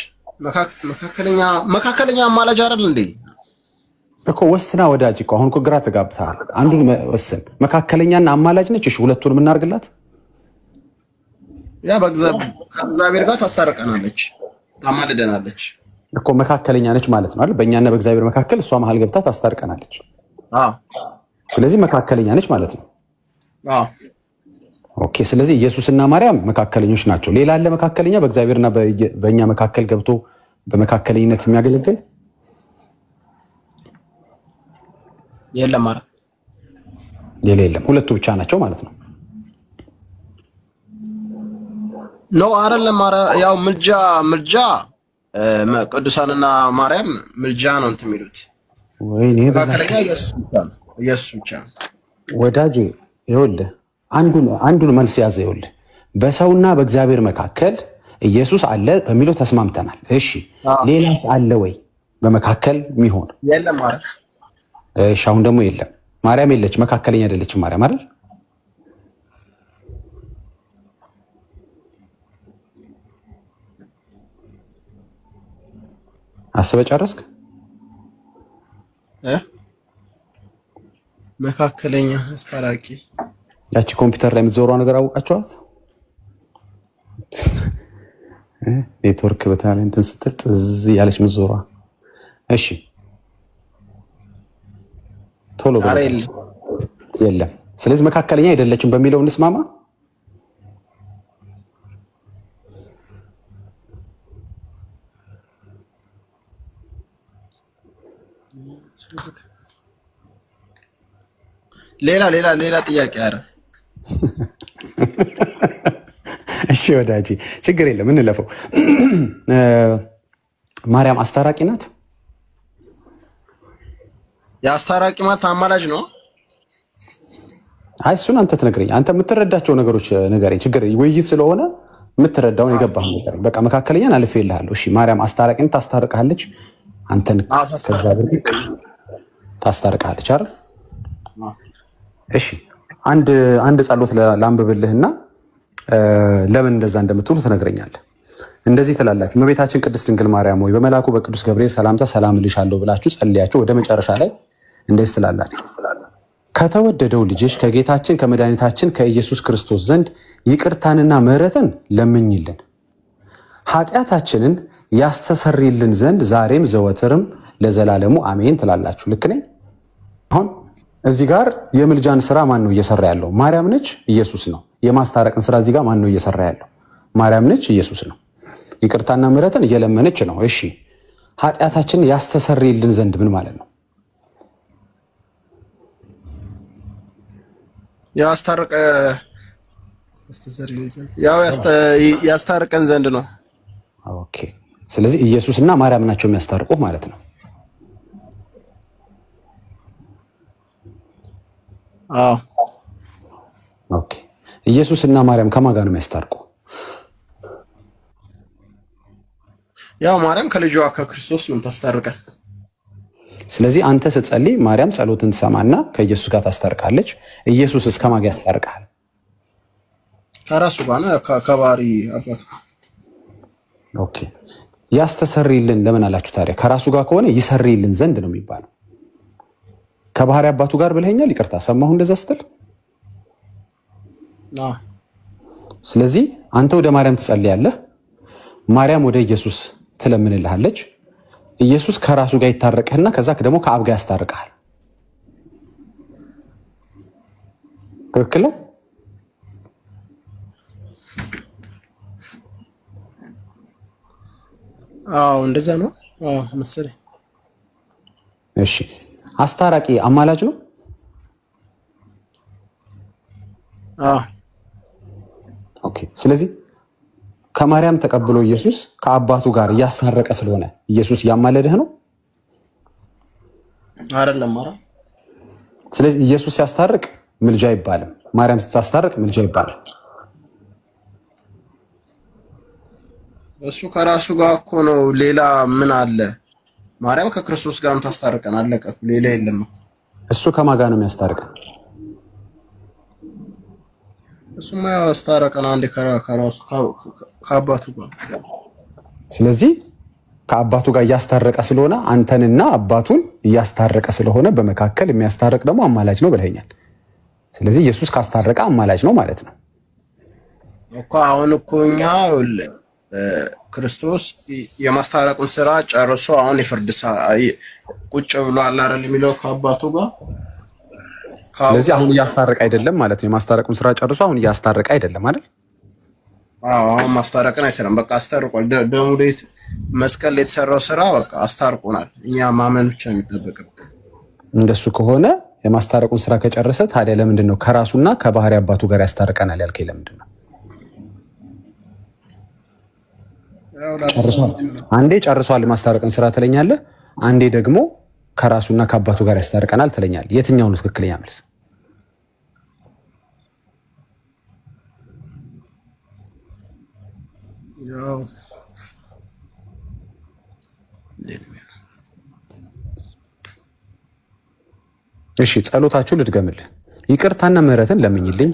መካከለኛ አማላጅ አይደል እንዴ? እኮ ወስና ወዳጅ እኮ አሁን እኮ ግራ ተጋብተሃል። አንዱን ወስን። መካከለኛና አማላጅ ነች። እሺ ሁለቱንም እናርግላት። ያ በእግዚአብሔር ጋር ታስታርቀናለች፣ ታማልደናለች እኮ መካከለኛ ነች ማለት ነው አይደል? በእኛና በእግዚአብሔር መካከል እሷ መሀል ገብታ ታስታርቀናለች። አዎ ስለዚህ መካከለኛ ነች ማለት ነው። አዎ ኦኬ። ስለዚህ ኢየሱስና ማርያም መካከለኞች ናቸው። ሌላ አለ መካከለኛ በእግዚአብሔርና በእኛ መካከል ገብቶ በመካከለኝነት የሚያገለግል? የለም ማለት የለም። ሁለቱ ብቻ ናቸው ማለት ነው። ነው አይደለም? ያው ምልጃ ቅዱሳንና ማርያም ምልጃ ነው እንትን የሚሉት። ወይኔ መካከለኛ ኢየሱስ ብቻ ነው ወዳጄ። ይኸውልህ አንዱን መልስ ያዘ። ይኸውልህ በሰውና በእግዚአብሔር መካከል ኢየሱስ አለ በሚለው ተስማምተናል። እሺ ሌላስ አለ ወይ በመካከል የሚሆን? የለም ማለት እሺ አሁን ደግሞ የለም። ማርያም የለች፣ መካከለኛ አይደለችም ማርያም አይደል? አስበህ ጨረስክ? መካከለኛ አስታራቂ ያቺ ኮምፒውተር ላይ የምትዞረው ነገር አወቃችኋት? ኔትወርክ በተለይ እንትን ስትል ጥዝ ያለች የምትዞረዋ። እሺ ቶሎ የለም። ስለዚህ መካከለኛ አይደለችም በሚለው እንስማማ። ሌላ ጥያቄ አረ እሺ ወዳጄ ችግር የለም እንለፈው። ማርያም አስታራቂ ናት? የአስታራቂ ማለት አማላጅ ነው። አይ እሱን አንተ ትነግረኝ። አንተ የምትረዳቸው ነገሮች ንገረኝ። ችግር ውይይት ስለሆነ የምትረዳውን የገባህ ንገረኝ። በቃ መካከለኛን አልፌልሃለሁ። እሺ ማርያም አስታራቂ ናት፣ ታስታርቃለች። አንተን ከዛ ብርቅ ታስታርቃለች አይደል? እሺ አንድ ጸሎት ላንብብልህና ለምን እንደዛ እንደምትሉ ትነግረኛለህ። እንደዚህ ትላላችሁ። እመቤታችን ቅድስት ድንግል ማርያም ሆይ በመልአኩ በቅዱስ ገብርኤል ሰላምታ ሰላም እልሻለሁ ብላችሁ ጸልያችሁ ወደ መጨረሻ ላይ እንደዚህ ትላላችሁ። ከተወደደው ልጅሽ ከጌታችን ከመድኃኒታችን ከኢየሱስ ክርስቶስ ዘንድ ይቅርታንና ምሕረትን ለምኝልን፣ ኃጢአታችንን ያስተሰርይልን ዘንድ ዛሬም ዘወትርም ለዘላለሙ አሜን ትላላችሁ። ልክ ነኝ? አሁን እዚህ ጋር የምልጃን ስራ ማን ነው እየሰራ ያለው? ማርያም ነች? ኢየሱስ ነው? የማስታረቅን ስራ እዚህ ጋር ማን ነው እየሰራ ያለው? ማርያም ነች? ኢየሱስ ነው? ይቅርታና ምሕረትን እየለመነች ነው። እሺ ኃጢአታችንን ያስተሰርይልን ዘንድ ምን ማለት ነው? ያስታርቀን ዘንድ ነው። ኦኬ ስለዚህ ኢየሱስና ማርያም ናቸው የሚያስታርቁ ማለት ነው። አዎ ኦኬ ኢየሱስና ማርያም ከማን ጋር ነው የሚያስታርቁ? ያው ማርያም ከልጇ ከክርስቶስ ነው ታስታርቀን። ስለዚህ አንተ ስትጸልይ ማርያም ጸሎትን ትሰማና ከኢየሱስ ጋር ታስታርቃለች። ኢየሱስ እስከ ማን ጋር ያስታርቃል? ከራሱ ጋር ነው፣ ከባህሪ አባቱ። ኦኬ ያስተሰርይልን ለምን አላችሁ ታዲያ? ከራሱ ጋር ከሆነ ይሰርይልን ዘንድ ነው የሚባለው። ከባህሪ አባቱ ጋር ብለኸኛል። ይቅርታ ሰማሁ እንደዛ ስትል። ስለዚህ አንተ ወደ ማርያም ትጸልያለህ፣ ማርያም ወደ ኢየሱስ ትለምንልሃለች። ኢየሱስ ከራሱ ጋር ይታረቅህና ከዛ ደግሞ ከአብ ጋር ያስታርቅሃል። ትክክል ነው? አዎ እንደዛ ነው። መሰለኝ። እሺ አስታራቂ አማላጅ ነው? ኦኬ። ስለዚህ ከማርያም ተቀብሎ ኢየሱስ ከአባቱ ጋር እያስታረቀ ስለሆነ ኢየሱስ ያማለደህ ነው አይደለም? ስለዚህ ኢየሱስ ሲያስታርቅ ምልጃ አይባልም፣ ማርያም ስታስታርቅ ምልጃ ይባላል። እሱ ከራሱ ጋር እኮ ነው። ሌላ ምን አለ? ማርያም ከክርስቶስ ጋር ታስታርቀን፣ አለቀ። ሌላ የለም እኮ። እሱ ከማን ጋር ነው የሚያስታርቀን? እሱማ ያስታረቀን አንዴ ከራሱ ከአባቱ ጋር። ስለዚህ ከአባቱ ጋር እያስታረቀ ስለሆነ አንተንና አባቱን እያስታረቀ ስለሆነ በመካከል የሚያስታርቅ ደግሞ አማላጅ ነው ብለኸኛል። ስለዚህ ኢየሱስ ካስታረቀ አማላጅ ነው ማለት ነው እኮ። አሁን እኮ እኛ ክርስቶስ የማስታረቁን ስራ ጨርሶ አሁን የፍርድ ቁጭ ብሏል አይደል የሚለው ከአባቱ ጋር። ስለዚህ አሁን እያስታረቀ አይደለም ማለት ነው። የማስታረቁን ስራ ጨርሶ አሁን እያስታረቀ አይደለም አይደል? አሁን ማስታረቅን አይሰራም። በቃ አስታርቋል። ደሙ ላይ መስቀል ላይ የተሰራው ስራ በቃ አስታርቆናል። እኛ ማመን ብቻ የሚጠበቅብን። እንደሱ ከሆነ የማስታረቁን ስራ ከጨረሰ ታዲያ ለምንድን ነው ከራሱና ከባህሪ አባቱ ጋር ያስታርቀናል ያልከኝ? ለምንድን ነው? ጨርሷል። አንዴ ጨርሷል ማስታረቅን ስራ ትለኛለህ፣ አንዴ ደግሞ ከራሱና ከአባቱ ጋር ያስታርቀናል ትለኛለህ። የትኛው ነው ትክክለኛ መልስ? እሺ ጸሎታችሁ ልድገምልህ። ይቅርታና ምህረትን ለምኝልኝ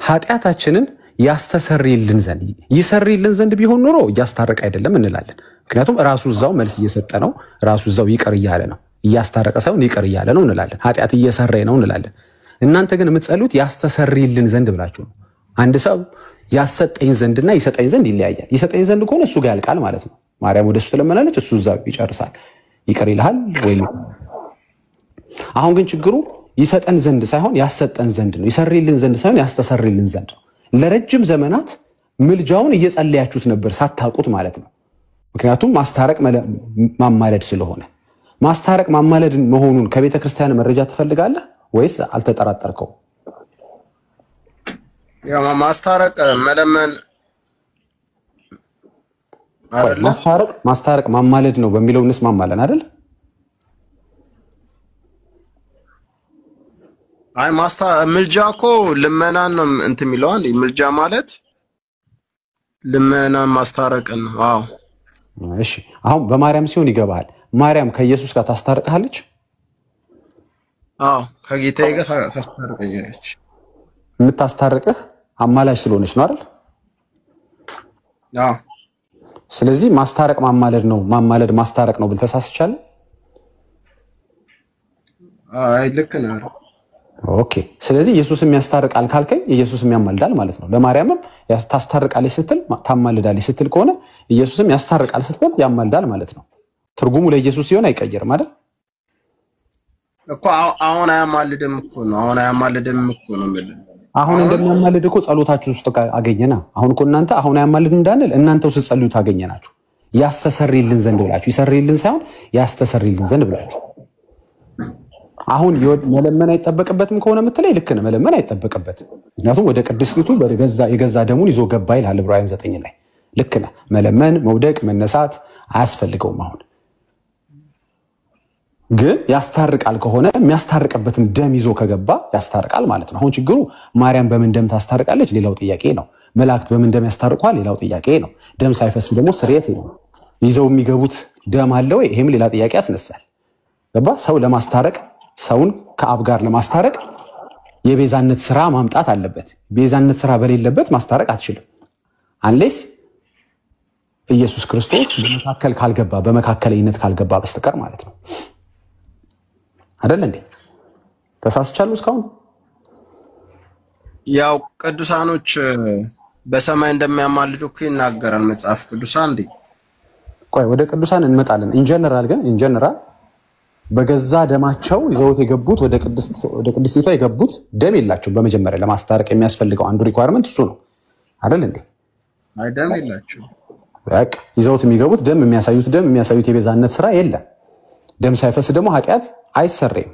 ኃጢአታችንን ያስተሰርይልን ዘንድ። ይሰርይልን ዘንድ ቢሆን ኖሮ እያስታረቀ አይደለም እንላለን። ምክንያቱም ራሱ እዛው መልስ እየሰጠ ነው፣ ራሱ እዛው ይቅር እያለ ነው። እያስታረቀ ሳይሆን ይቅር እያለ ነው እንላለን። ኃጢአት እየሰረየ ነው እንላለን። እናንተ ግን የምትጸሉት ያስተሰርይልን ዘንድ ብላችሁ ነው። አንድ ሰው ያሰጠኝ ዘንድና ይሰጠኝ ዘንድ ይለያያል። ይሰጠኝ ዘንድ ከሆነ እሱ ጋር ያልቃል ማለት ነው። ማርያም ወደሱ ትለመናለች፣ እሱ እዛው ይጨርሳል። ይቅር ይልሃል ወይ? አሁን ግን ችግሩ ይሰጠን ዘንድ ሳይሆን ያሰጠን ዘንድ ነው። ይሰርይልን ዘንድ ሳይሆን ያስተሰርይልን ዘንድ ነው። ለረጅም ዘመናት ምልጃውን እየጸለያችሁት ነበር ሳታውቁት ማለት ነው። ምክንያቱም ማስታረቅ ማማለድ ስለሆነ። ማስታረቅ ማማለድ መሆኑን ከቤተ ክርስቲያን መረጃ ትፈልጋለህ ወይስ አልተጠራጠርከው? ያው ማስታረቅ መለመን አይደለ? ማስታረቅ ማማለድ ነው በሚለው እንስማማለን አይደል? አይ ምልጃ እኮ ልመናን ነው እንትን የሚለው አንዴ። ምልጃ ማለት ልመናን ማስታረቅን ነው። አዎ እሺ። አሁን በማርያም ሲሆን ይገባሃል። ማርያም ከኢየሱስ ጋር ታስታርቅሃለች? አዎ ከጌታዬ ጋር ታስታርቀኛለች። የምታስታርቅህ አማላጅ ስለሆነች ነው አይደል? አዎ። ስለዚህ ማስታረቅ ማማለድ ነው፣ ማማለድ ማስታረቅ ነው ብለህ ተሳስቻለህ? አይ ልክ ነህ። ኦኬ። ስለዚህ ኢየሱስም ያስታርቃል ካልከኝ ኢየሱስም ያማልዳል ማለት ነው። ለማርያምም ታስታርቃለች ስትል ታማልዳለች ስትል ከሆነ ኢየሱስም ያስታርቃል ስትል ያማልዳል ማለት ነው። ትርጉሙ ለኢየሱስ ሲሆን አይቀየርም አይደል? እኮ አሁን አያማልድም እኮ ነው። አሁን አያማልድም እኮ ነው ማለት። አሁን እንደሚያማልድ እኮ ጸሎታችሁ ውስጥ አገኘና። አሁን እኮ እናንተ አሁን አያማልድም እንዳንል እናንተው ስትጸልዩ ታገኘናችሁ። ያስተሰርይልን ዘንድ ብላችሁ፣ ይሰርይልን ሳይሆን ያስተሰርይልን ዘንድ ብላችሁ። አሁን መለመን አይጠበቅበትም ከሆነ የምትለኝ ልክ ነህ። መለመን አይጠበቅበትም፣ ምክንያቱም ወደ ቅድስቲቱ የገዛ ደሙን ይዞ ገባ ይላል ዕብራውያን 9 ላይ። ልክ ነህ። መለመን፣ መውደቅ፣ መነሳት አያስፈልገውም። አሁን ግን ያስታርቃል ከሆነ የሚያስታርቅበትን ደም ይዞ ከገባ ያስታርቃል ማለት ነው። አሁን ችግሩ ማርያም በምን ደም ታስታርቃለች? ሌላው ጥያቄ ነው። መላእክት በምን ደም ያስታርቋል? ሌላው ጥያቄ ነው። ደም ሳይፈስ ደግሞ ስርየት ነው። ይዘው የሚገቡት ደም አለ ወይ? ይሄም ሌላ ጥያቄ ያስነሳል። ገባ? ሰው ለማስታረቅ ሰውን ከአብ ጋር ለማስታረቅ የቤዛነት ስራ ማምጣት አለበት። ቤዛነት ስራ በሌለበት ማስታረቅ አትችልም። አንሌስ ኢየሱስ ክርስቶስ በመካከል ካልገባ፣ በመካከለኝነት ካልገባ በስተቀር ማለት ነው። አይደል እንዴ? ተሳስቻለሁ እስካሁን? ያው ቅዱሳኖች በሰማይ እንደሚያማልዱ እኮ ይናገራል መጽሐፍ ቅዱስ። አንዴ ቆይ ወደ ቅዱሳን እንመጣለን። ኢንጀነራል ግን ኢንጀነራል በገዛ ደማቸው ይዘውት የገቡት ወደ ቅድስቲቷ የገቡት ደም የላቸው። በመጀመሪያ ለማስታረቅ የሚያስፈልገው አንዱ ሪኳየርመንት እሱ ነው አይደል እንዴ? አይ ደም የላቸው። በቃ ይዘውት የሚገቡት ደም የሚያሳዩት የቤዛነት ስራ የለም። ደም ሳይፈስ ደግሞ ኃጢአት አይሰረይም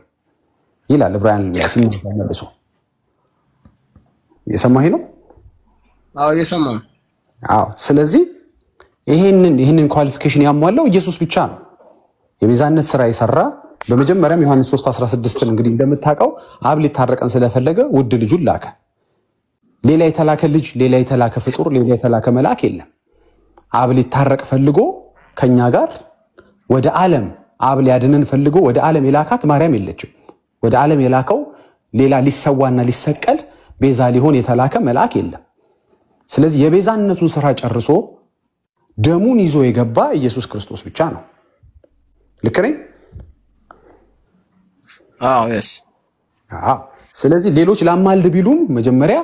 ይላል ዕብራውያን ሲመልሱ። የሰማኸኝ ነው? አዎ የሰማሁ። አዎ። ስለዚህ ይሄንን ኳሊፊኬሽን ያሟላው ኢየሱስ ብቻ ነው። የቤዛነት ስራ የሰራ በመጀመሪያም ዮሐንስ 3:16 እንግዲህ እንደምታውቀው አብ ሊታረቀን ስለፈለገ ውድ ልጁን ላከ። ሌላ የተላከ ልጅ፣ ሌላ የተላከ ፍጡር፣ ሌላ የተላከ መልአክ የለም። አብ ሊታረቅ ፈልጎ ከኛ ጋር ወደ ዓለም አብ ሊያድነን ፈልጎ ወደ ዓለም የላካት ማርያም የለችም። ወደ ዓለም የላከው ሌላ ሊሰዋና ሊሰቀል ቤዛ ሊሆን የተላከ መልአክ የለም። ስለዚህ የቤዛነቱን ስራ ጨርሶ ደሙን ይዞ የገባ ኢየሱስ ክርስቶስ ብቻ ነው። ልክ ነኝ? አዎ yes። ስለዚህ ሌሎች ላማልድ ቢሉም መጀመሪያ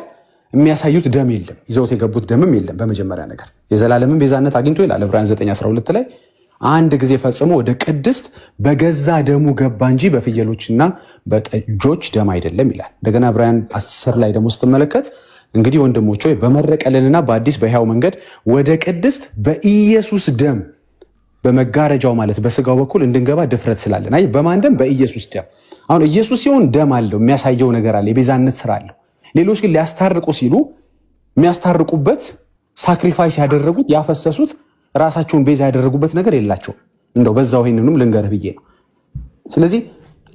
የሚያሳዩት ደም የለም፣ ይዘውት የገቡት ደምም የለም። በመጀመሪያ ነገር የዘላለምን ቤዛነት አግኝቶ ይላል ዕብራውያን 9:12 ላይ አንድ ጊዜ ፈጽሞ ወደ ቅድስት በገዛ ደሙ ገባ እንጂ በፍየሎችና በጠጆች ደም አይደለም ይላል። እንደገና ዕብራውያን 10 ላይ ደግሞ ስትመለከት እንግዲህ ወንድሞች ሆይ በመረቀልንና በአዲስ በሕያው መንገድ ወደ ቅድስት በኢየሱስ ደም በመጋረጃው ማለት በስጋው በኩል እንድንገባ ድፍረት ስላለን። አይ በማን ደም? በኢየሱስ ደም። አሁን ኢየሱስ ሲሆን ደም አለው፣ የሚያሳየው ነገር አለ፣ የቤዛነት ስራ አለው። ሌሎች ግን ሊያስታርቁ ሲሉ የሚያስታርቁበት ሳክሪፋይስ ያደረጉት ያፈሰሱት ራሳቸውን ቤዛ ያደረጉበት ነገር የላቸው። እንደው በዛው ይሄንንም ልንገርህ ብዬ ነው። ስለዚህ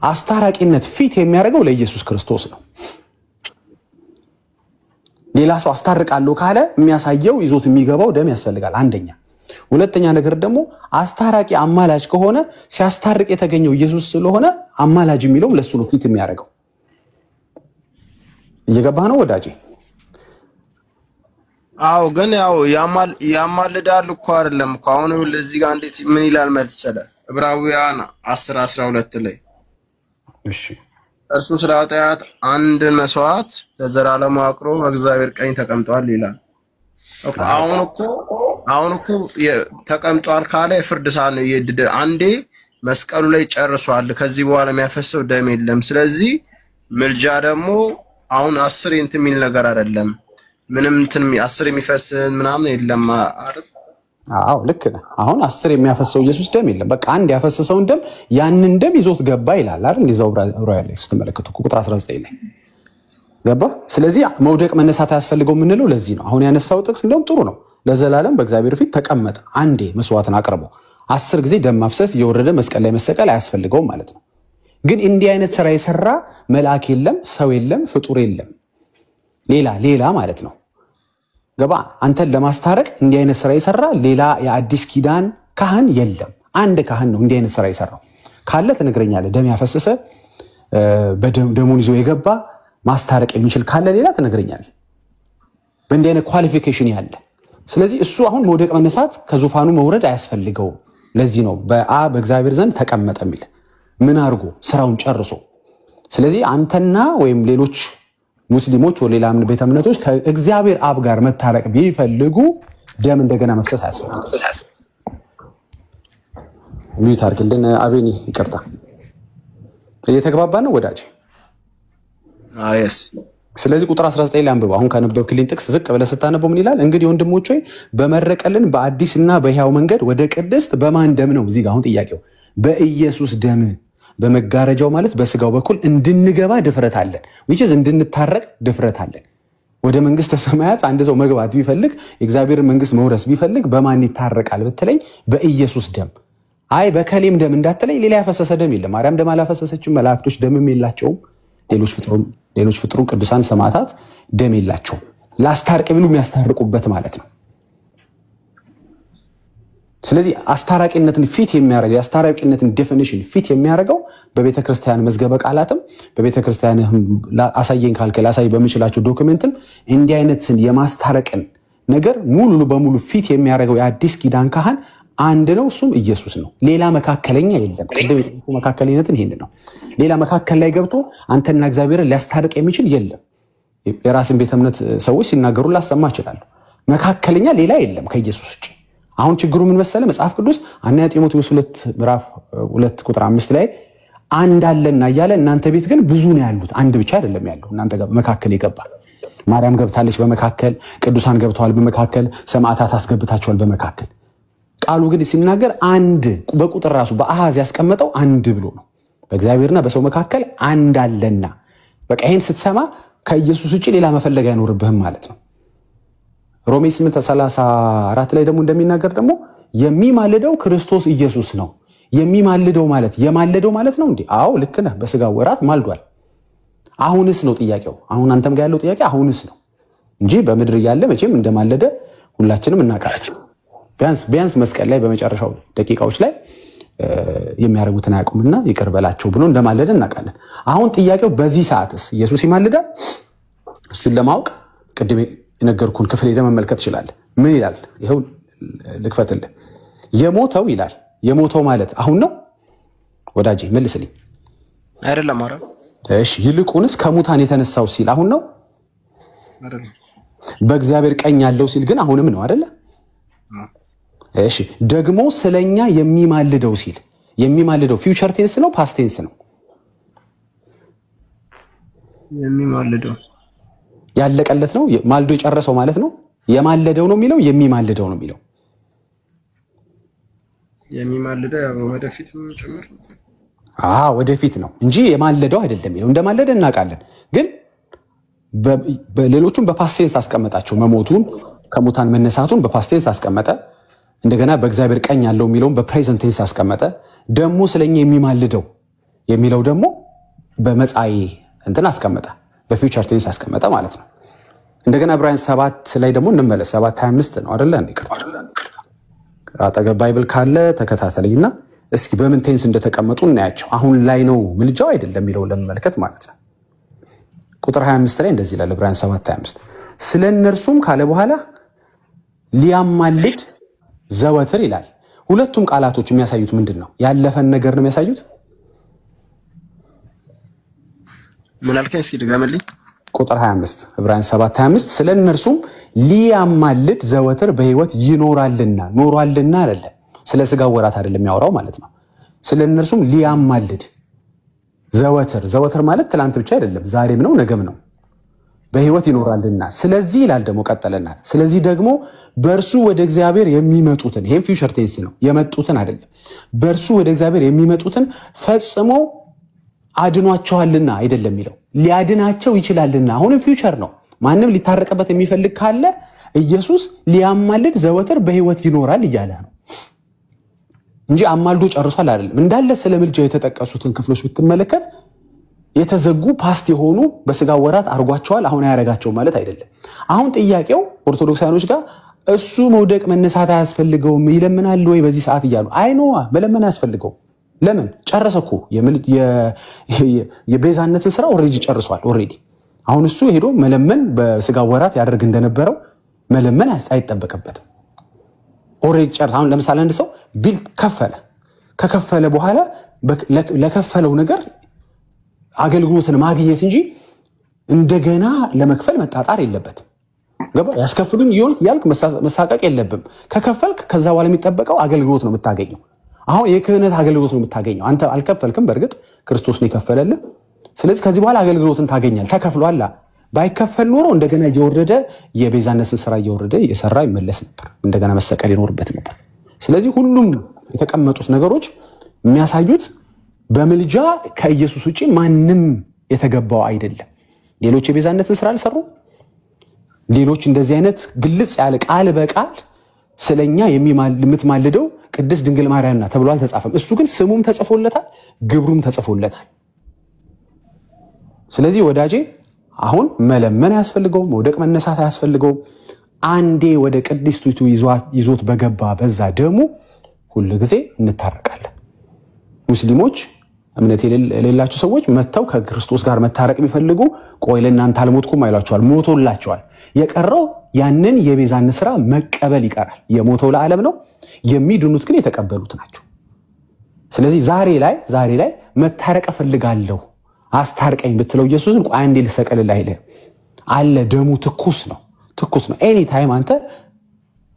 አስታራቂነት ፊት የሚያደርገው ለኢየሱስ ክርስቶስ ነው። ሌላ ሰው አስታርቃለሁ ካለ የሚያሳየው ይዞት የሚገባው ደም ያስፈልጋል። አንደኛ። ሁለተኛ ነገር ደግሞ አስታራቂ አማላጅ ከሆነ ሲያስታርቅ የተገኘው ኢየሱስ ስለሆነ አማላጅ የሚለው ለሱ ነው ፊት የሚያደርገው። እየገባህ ነው ወዳጄ? አዎ ግን ያው ያማልዳል እኮ አይደለም እኮ። አሁን ለዚህ ጋር እንዴት ምን ይላል መሰለህ? ዕብራውያን 10:12 ላይ እሺ እርሱ ስለ ኃጢአት አንድ መስዋዕት ለዘላለም አቅርቦ በእግዚአብሔር ቀኝ ተቀምጧል ይላል። አሁን እኮ ተቀምጧል ካለ የፍርድ ሰዓት ነው። አንዴ መስቀሉ ላይ ጨርሷል። ከዚህ በኋላ የሚያፈሰው ደም የለም። ስለዚህ ምልጃ ደግሞ አሁን 10 እንትን የሚል ነገር አይደለም። ምንም እንትን 10 የሚፈስ ምናምን የለም አይደል? አዎ ልክ ነህ። አሁን 10 የሚያፈሰው ኢየሱስ ደም የለም። በቃ አንድ ያፈሰሰውን ደም ያንን ደም ይዞት ገባ ይላል አይደል? እንደዛው ዕብራውያን ላይ ስትመለከቱ ቁጥር 19 ላይ ገባ። ስለዚህ መውደቅ መነሳት አያስፈልገው የምንለው ለዚህ ነው። አሁን ያነሳው ጥቅስ እንደውም ጥሩ ነው። ለዘላለም በእግዚአብሔር ፊት ተቀመጠ። አንዴ መስዋዕትን አቅርቦ 10 ጊዜ ደም ማፍሰስ እየወረደ መስቀል ላይ መሰቀል አያስፈልገውም ማለት ነው። ግን እንዲህ አይነት ስራ የሰራ መልአክ የለም፣ ሰው የለም፣ ፍጡር የለም። ሌላ ማለት ነው። ገባ። አንተን ለማስታረቅ እንዲህ አይነት ስራ የሰራ ሌላ የአዲስ ኪዳን ካህን የለም። አንድ ካህን ነው እንዲህ አይነት ስራ የሰራው። ካለ ትነግረኛለህ። ደም ያፈሰሰ ደሙን ይዞ የገባ ማስታረቅ የሚችል ካለ ሌላ ትነግረኛለህ። በእንዲህ አይነት ኳሊፊኬሽን ያለ። ስለዚህ እሱ አሁን መውደቅ መነሳት ከዙፋኑ መውረድ አያስፈልገውም። ለዚህ ነው በእግዚአብሔር ዘንድ ተቀመጠ የሚል። ምን አድርጎ? ስራውን ጨርሶ። ስለዚህ አንተና ወይም ሌሎች ሙስሊሞች ወይ ሌላ ቤተ እምነቶች ከእግዚአብሔር አብ ጋር መታረቅ ቢፈልጉ ደም እንደገና መፍሰስ አያስፈልግም። ሚዩት አድርግልን አቤኒ። ይቅርታ እየተግባባ ነው ወዳጅ? አየስ። ስለዚህ ቁጥር 19 ላይ አንብበው። አሁን ካነበብክልኝ ጥቅስ ዝቅ ብለህ ስታነበው ምን ይላል? እንግዲህ ወንድሞች ሆይ በመረቀልን በአዲስና በሕያው መንገድ ወደ ቅድስት በማን ደም ነው? እዚህ ጋር አሁን ጥያቄው በኢየሱስ ደም በመጋረጃው ማለት በስጋው በኩል እንድንገባ ድፍረት አለን። which እንድንታረቅ ድፍረት አለን። ወደ መንግስተ ሰማያት አንድ ሰው መግባት ቢፈልግ የእግዚአብሔርን መንግስት መውረስ ቢፈልግ በማን ይታረቃል ብትለኝ በኢየሱስ ደም። አይ በከሌም ደም እንዳትለኝ፣ ሌላ ያፈሰሰ ደም የለም። ማርያም ደም አላፈሰሰችም። መላእክቶች ደምም የላቸውም። ሌሎች ፍጥሩ ቅዱሳን ሰማዕታት ደም የላቸውም። ላስታርቅ ቢሉ የሚያስታርቁበት ማለት ነው። ስለዚህ አስታራቂነትን ፊት የሚያደርገው የአስታራቂነትን ዴፊኒሽን ፊት የሚያደርገው በቤተ ክርስቲያን መዝገበ ቃላትም በቤተ ክርስቲያን አሳየን ካልከ ላሳይ በሚችላቸው ዶክመንትም እንዲህ አይነትን የማስታረቅን ነገር ሙሉ በሙሉ ፊት የሚያደርገው የአዲስ ኪዳን ካህን አንድ ነው፣ እሱም ኢየሱስ ነው። ሌላ መካከለኛ የለም። ቅድም መካከለኛነትን ይሄን ነው። ሌላ መካከል ላይ ገብቶ አንተና እግዚአብሔርን ሊያስታርቅ የሚችል የለም። የራስን ቤተ እምነት ሰዎች ሲናገሩ ላሰማ እችላለሁ። መካከለኛ ሌላ የለም ከኢየሱስ ውጭ። አሁን ችግሩ ምን መሰለ? መጽሐፍ ቅዱስ አንደኛ ጢሞቴዎስ 2:2-5 ላይ አንድ አለና እያለ እናንተ ቤት ግን ብዙ ነው ያሉት። አንድ ብቻ አይደለም ያለው፣ እናንተ ጋር መካከል ይገባ። ማርያም ገብታለች በመካከል፣ ቅዱሳን ገብተዋል በመካከል፣ ሰማዕታት አስገብታቸዋል በመካከል። ቃሉ ግን ሲናገር አንድ በቁጥር ራሱ በአሃዝ ያስቀመጠው አንድ ብሎ ነው። በእግዚአብሔርና በሰው መካከል አንድ አለና በቃ ይሄን ስትሰማ ከኢየሱስ ውጪ ሌላ መፈለግ አይኖርብህም ማለት ነው። ሮሜ 8:34 ላይ ደግሞ እንደሚናገር ደግሞ የሚማልደው ክርስቶስ ኢየሱስ ነው። የሚማልደው ማለት የማለደው ማለት ነው እንዴ? አዎ ልክ ነህ። በስጋ ወራት ማልዷል። አሁንስ ነው ጥያቄው። አሁን አንተም ጋር ያለው ጥያቄ አሁንስ ነው እንጂ በምድር እያለ መቼም እንደማለደ ሁላችንም እናውቃለን። ቢያንስ መስቀል ላይ በመጨረሻው ደቂቃዎች ላይ የሚያደርጉትን አያውቁምና ይቅር በላቸው ብሎ እንደማለደ እናውቃለን። አሁን ጥያቄው በዚህ ሰዓትስ ኢየሱስ ይማልዳል? እሱን ለማወቅ ቅድም የነገርኩን ክፍል ሄደህ መመልከት ትችላለህ። ምን ይላል? ይኸው ልክፈትልህ። የሞተው ይላል። የሞተው ማለት አሁን ነው ወዳጄ? መልስልኝ። አይደለም። ኧረ እሺ፣ ይልቁንስ ከሙታን የተነሳው ሲል አሁን ነው አይደለም። በእግዚአብሔር ቀኝ ያለው ሲል ግን አሁንም ነው አይደለ? እሺ፣ ደግሞ ስለኛ የሚማልደው ሲል የሚማልደው ፊውቸር ቴንስ ነው ፓስት ቴንስ ነው? የሚማልደው ያለቀለት ነው ማልዶ የጨረሰው ማለት ነው። የማለደው ነው የሚለው የሚማልደው ነው የሚለው? የሚማልደው ያው ወደፊት ነው ጭምር። ወደፊት ነው እንጂ የማለደው አይደለም የሚለው። እንደማለደ እናውቃለን፣ ግን በሌሎቹም በፓስት ቴንስ አስቀመጣቸው። መሞቱን ከሙታን መነሳቱን በፓስት ቴንስ አስቀመጠ። እንደገና በእግዚአብሔር ቀኝ ያለው የሚለውን በፕሬዘንት ቴንስ አስቀመጠ። ደግሞ ስለኛ የሚማልደው የሚለው ደግሞ በመጻኢ እንትን አስቀመጠ፣ በፊውቸር ቴንስ አስቀመጠ ማለት ነው። እንደገና ዕብራውያን 7 ላይ ደግሞ እንመለስ። 7:25 ነው አይደለ? አጠገብ ባይብል ካለ ተከታተለኝና እስኪ በምን ቴንስ እንደተቀመጡ እናያቸው። አሁን ላይ ነው ምልጃው አይደለም የሚለውን ለመመልከት ማለት ነው። ቁጥር 25 ላይ እንደዚህ ይላል። ዕብራውያን 7:25 ስለ እነርሱም ካለ በኋላ ሊያማልድ ዘወትር ይላል። ሁለቱም ቃላቶች የሚያሳዩት ምንድን ነው? ያለፈን ነገር ነው የሚያሳዩት። ምን አልከኝ? እስኪ ድገምልኝ። ቁጥር 25 ዕብራውያን 7:25 ስለ እነርሱም ሊያማልድ ዘወትር በሕይወት ይኖራልና። ኖሯልና አይደለም፣ ስለ ስጋ ወራት አይደለም የሚያወራው ማለት ነው። ስለ እነርሱም ሊያማልድ ዘወትር ማለት ትላንት ብቻ አይደለም፣ ዛሬም ነው ነገም ነው። በሕይወት ይኖራልና ስለዚህ ይላል ደግሞ ቀጠለና፣ ስለዚህ ደግሞ በእርሱ ወደ እግዚአብሔር የሚመጡትን፣ ይሄም ፊውቸር ቴንስ ነው፣ የመጡትን አይደለም። በእርሱ ወደ እግዚአብሔር የሚመጡትን ፈጽሞ አድኗቸዋልና አይደለም የሚለው፣ ሊያድናቸው ይችላልና። አሁንም ፊውቸር ነው። ማንም ሊታረቅበት የሚፈልግ ካለ ኢየሱስ ሊያማልድ ዘወትር በሕይወት ይኖራል እያለ ነው እንጂ አማልዶ ጨርሷል አይደለም። እንዳለ ስለ ምልጃው የተጠቀሱትን ክፍሎች ብትመለከት የተዘጉ ፓስት የሆኑ በስጋ ወራት አርጓቸዋል፣ አሁን አያረጋቸው ማለት አይደለም። አሁን ጥያቄው ኦርቶዶክሳኖች ጋር እሱ መውደቅ መነሳት አያስፈልገውም ይለምናል ወይ በዚህ ሰዓት እያሉ አይኖዋ መለመን አያስፈልገው። ለምን ጨረሰ እኮ የቤዛነትን ስራ ኦልሬዲ ጨርሷል። ኦልሬዲ አሁን እሱ ሄዶ መለመን በስጋ ወራት ያደርግ እንደነበረው መለመን አይጠበቅበትም። ኦልሬዲ ጨርሷል። አሁን ለምሳሌ አንድ ሰው ቢል ከከፈለ በኋላ ለከፈለው ነገር አገልግሎትን ማግኘት እንጂ እንደገና ለመክፈል መጣጣር የለበትም። ገባ? ያስከፍሉኝ ይሆን ያልክ መሳቀቅ የለብም። ከከፈልክ ከዛ በኋላ የሚጠበቀው አገልግሎት ነው የምታገኘው። አሁን የክህነት አገልግሎት ነው የምታገኘው። አንተ አልከፈልክም፣ በእርግጥ ክርስቶስ ነው የከፈለልህ። ስለዚህ ከዚህ በኋላ አገልግሎትን ታገኛለህ። ተከፍሏል። ባይከፈል ኖሮ እንደገና እየወረደ የቤዛነትን ስራ እየወረደ የሰራ ይመለስ ነበር፣ እንደገና መሰቀል ይኖርበት ነበር። ስለዚህ ሁሉም የተቀመጡት ነገሮች የሚያሳዩት በምልጃ ከኢየሱስ ውጪ ማንም የተገባው አይደለም። ሌሎች የቤዛነትን ስራ አልሰሩ። ሌሎች እንደዚህ አይነት ግልጽ ያለ ቃል በቃል ስለኛ የምትማልደው ቅድስት ድንግል ማርያም ናት ተብሎ አልተጻፈም። እሱ ግን ስሙም ተጽፎለታል፣ ግብሩም ተጽፎለታል። ስለዚህ ወዳጄ አሁን መለመን አያስፈልገውም፣ መውደቅ መነሳት አያስፈልገውም። አንዴ ወደ ቅድስቲቱ ይዞት በገባ በዛ ደሙ ሁሉ ጊዜ እንታረቃለን። ሙስሊሞች እምነት የሌላቸው ሰዎች መጥተው ከክርስቶስ ጋር መታረቅ የሚፈልጉ ቆይ ለእናንተ አልሞትኩም አይሏቸዋል። ሞቶላቸዋል። የቀረው ያንን የቤዛነት ስራ መቀበል ይቀራል። የሞተው ለዓለም ነው፣ የሚድኑት ግን የተቀበሉት ናቸው። ስለዚህ ዛሬ ላይ መታረቅ እፈልጋለሁ አስታርቀኝ ብትለው ኢየሱስን ቆይ አንዴ ልሰቀልልህ አይልህም አለ። ደሙ ትኩስ ነው። ኤኒ ታይም አንተ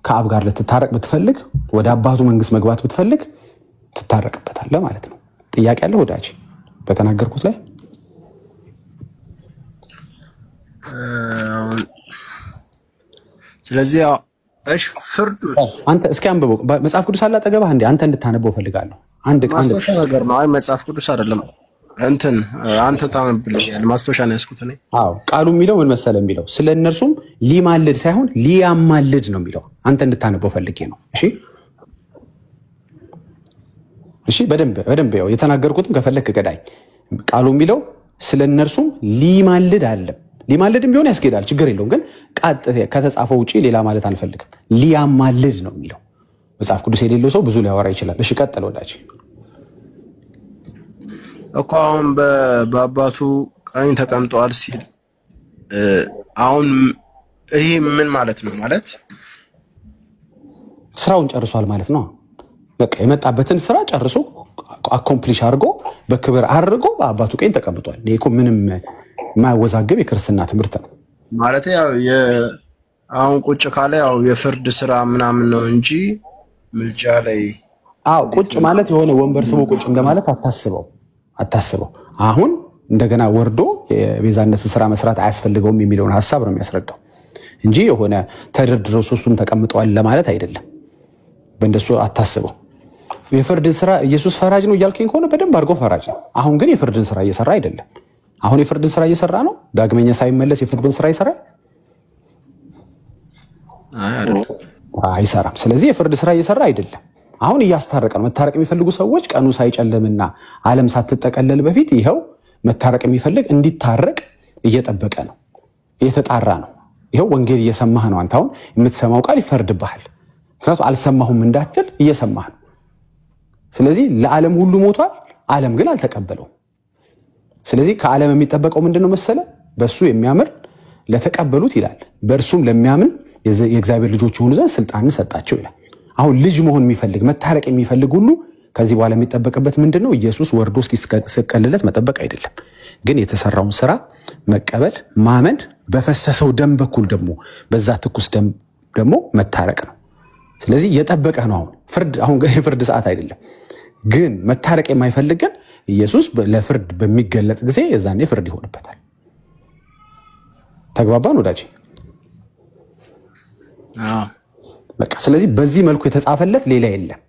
ከአብ ጋር ልትታረቅ ብትፈልግ፣ ወደ አባቱ መንግስት መግባት ብትፈልግ ትታረቅበታለህ ማለት ነው። ጥያቄ አለ ወዳጅ በተናገርኩት ላይ? ስለዚህ እሺ ፍርዱ አንተ እስኪ አንብበው። መጽሐፍ ቅዱስ አለ አጠገብህ እንዴ? አንተ እንድታነበው ፈልጋለሁ። አንድ ማስታወሻ ነገር ነው። አይ መጽሐፍ ቅዱስ አይደለም እንትን አንተ ታነብልኛለህ። ማስታወሻ ነው ያዝኩት እኔ። አዎ ቃሉ የሚለው ምን መሰለህ የሚለው ስለ እነርሱም ሊማልድ ሳይሆን ሊያማልድ ነው የሚለው። አንተ እንድታነበው ፈልጌ ነው። እሺ እሺ፣ በደንብ ያው የተናገርኩትን ከፈለክ ገዳኝ። ቃሉ የሚለው ስለ እነርሱም ሊማልድ አለም። ሊማልድም ቢሆን ያስኬዳል፣ ችግር የለውም። ግን ከተጻፈው ውጪ ሌላ ማለት አንፈልግም። ሊያማልድ ነው የሚለው። መጽሐፍ ቅዱስ የሌለው ሰው ብዙ ሊያወራ ይችላል። እሺ ቀጥል ወዳጅ። እኮ አሁን በአባቱ ቀኝ ተቀምጧል ሲል አሁን ይሄ ምን ማለት ነው? ማለት ስራውን ጨርሷል ማለት ነው። በቃ የመጣበትን ስራ ጨርሶ አኮምፕሊሽ አድርጎ በክብር አድርጎ በአባቱ ቀኝ ተቀምጧል። ይሄ እኮ ምንም የማያወዛግብ የክርስትና ትምህርት ነው ማለት። ያው አሁን ቁጭ ካለ ያው የፍርድ ስራ ምናምን ነው እንጂ ምልጃ ላይ ቁጭ ማለት የሆነ ወንበር ስቦ ቁጭ እንደማለት አታስበው። አሁን እንደገና ወርዶ የቤዛነት ስራ መስራት አያስፈልገውም የሚለውን ሐሳብ ነው የሚያስረዳው እንጂ የሆነ ተደርድረው ሶስቱም ተቀምጠዋል ለማለት አይደለም። በእንደሱ አታስበው። የፍርድን ስራ ኢየሱስ ፈራጅ ነው እያልከኝ ከሆነ በደንብ አድርጎ ፈራጅ ነው። አሁን ግን የፍርድን ስራ እየሰራ አይደለም። አሁን የፍርድን ስራ እየሰራ ነው። ዳግመኛ ሳይመለስ የፍርድን ስራ ይሰራል? አይሰራም። ስለዚህ የፍርድ ስራ እየሰራ አይደለም። አሁን እያስታረቀ ነው። መታረቅ የሚፈልጉ ሰዎች ቀኑ ሳይጨልምና ዓለም ሳትጠቀለል በፊት ይኸው መታረቅ የሚፈልግ እንዲታረቅ እየጠበቀ ነው፣ እየተጣራ ነው። ይኸው ወንጌል እየሰማህ ነው። አንተ አሁን የምትሰማው ቃል ይፈርድብሃል። ምክንያቱም አልሰማሁም እንዳትል እየሰማህ ነው። ስለዚህ ለዓለም ሁሉ ሞቷል፣ ዓለም ግን አልተቀበለውም። ስለዚህ ከዓለም የሚጠበቀው ምንድነው መሰለ? በሱ የሚያምር ለተቀበሉት ይላል፣ በእርሱም ለሚያምን የእግዚአብሔር ልጆች የሆኑ ዘንድ ስልጣንን ሰጣቸው ይላል። አሁን ልጅ መሆን የሚፈልግ መታረቅ የሚፈልግ ሁሉ ከዚህ በኋላ የሚጠበቅበት ምንድነው? ኢየሱስ ወርዶ እስኪሰቀልለት መጠበቅ አይደለም፣ ግን የተሰራውን ስራ መቀበል፣ ማመን፣ በፈሰሰው ደም በኩል ደግሞ በዛ ትኩስ ደም ደግሞ መታረቅ ነው። ስለዚህ የጠበቀ ነው። አሁን የፍርድ ሰዓት አይደለም። ግን መታረቅ የማይፈልግ ግን ኢየሱስ ለፍርድ በሚገለጥ ጊዜ የዛኔ ፍርድ ይሆንበታል። ተግባባን ወዳጅ? በቃ ስለዚህ በዚህ መልኩ የተጻፈለት ሌላ የለም።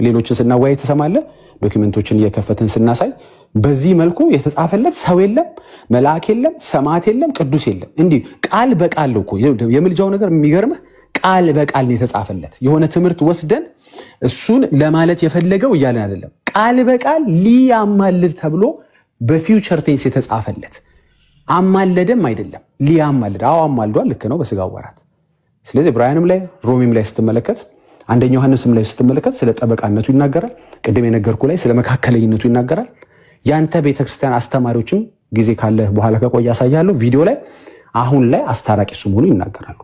ሌሎችን ስናወያይ ትሰማለህ። ዶክመንቶችን እየከፈትን ስናሳይ በዚህ መልኩ የተጻፈለት ሰው የለም፣ መልአክ የለም፣ ሰማዕት የለም፣ ቅዱስ የለም። እንዲህ ቃል በቃል እኮ የምልጃው ነገር የሚገርምህ ቃል በቃል ነው የተጻፈለት። የሆነ ትምህርት ወስደን እሱን ለማለት የፈለገው እያለን አይደለም። ቃል በቃል ሊያማልድ ተብሎ በፊውቸር ቴንስ የተጻፈለት አማለደም አይደለም፣ ሊያማልድ። አማልዷል፣ ልክ ነው፣ በስጋ ወራት። ስለዚህ ዕብራውያንም ላይ ሮሜም ላይ ስትመለከት፣ አንደኛ ዮሐንስም ላይ ስትመለከት ስለ ጠበቃነቱ ይናገራል። ቅድም የነገርኩ ላይ ስለ መካከለኝነቱ ይናገራል። ያንተ ቤተክርስቲያን አስተማሪዎችም ጊዜ ካለ በኋላ ከቆየ ያሳያለሁ ቪዲዮ ላይ አሁን ላይ አስታራቂ እሱ መሆኑ ይናገራሉ።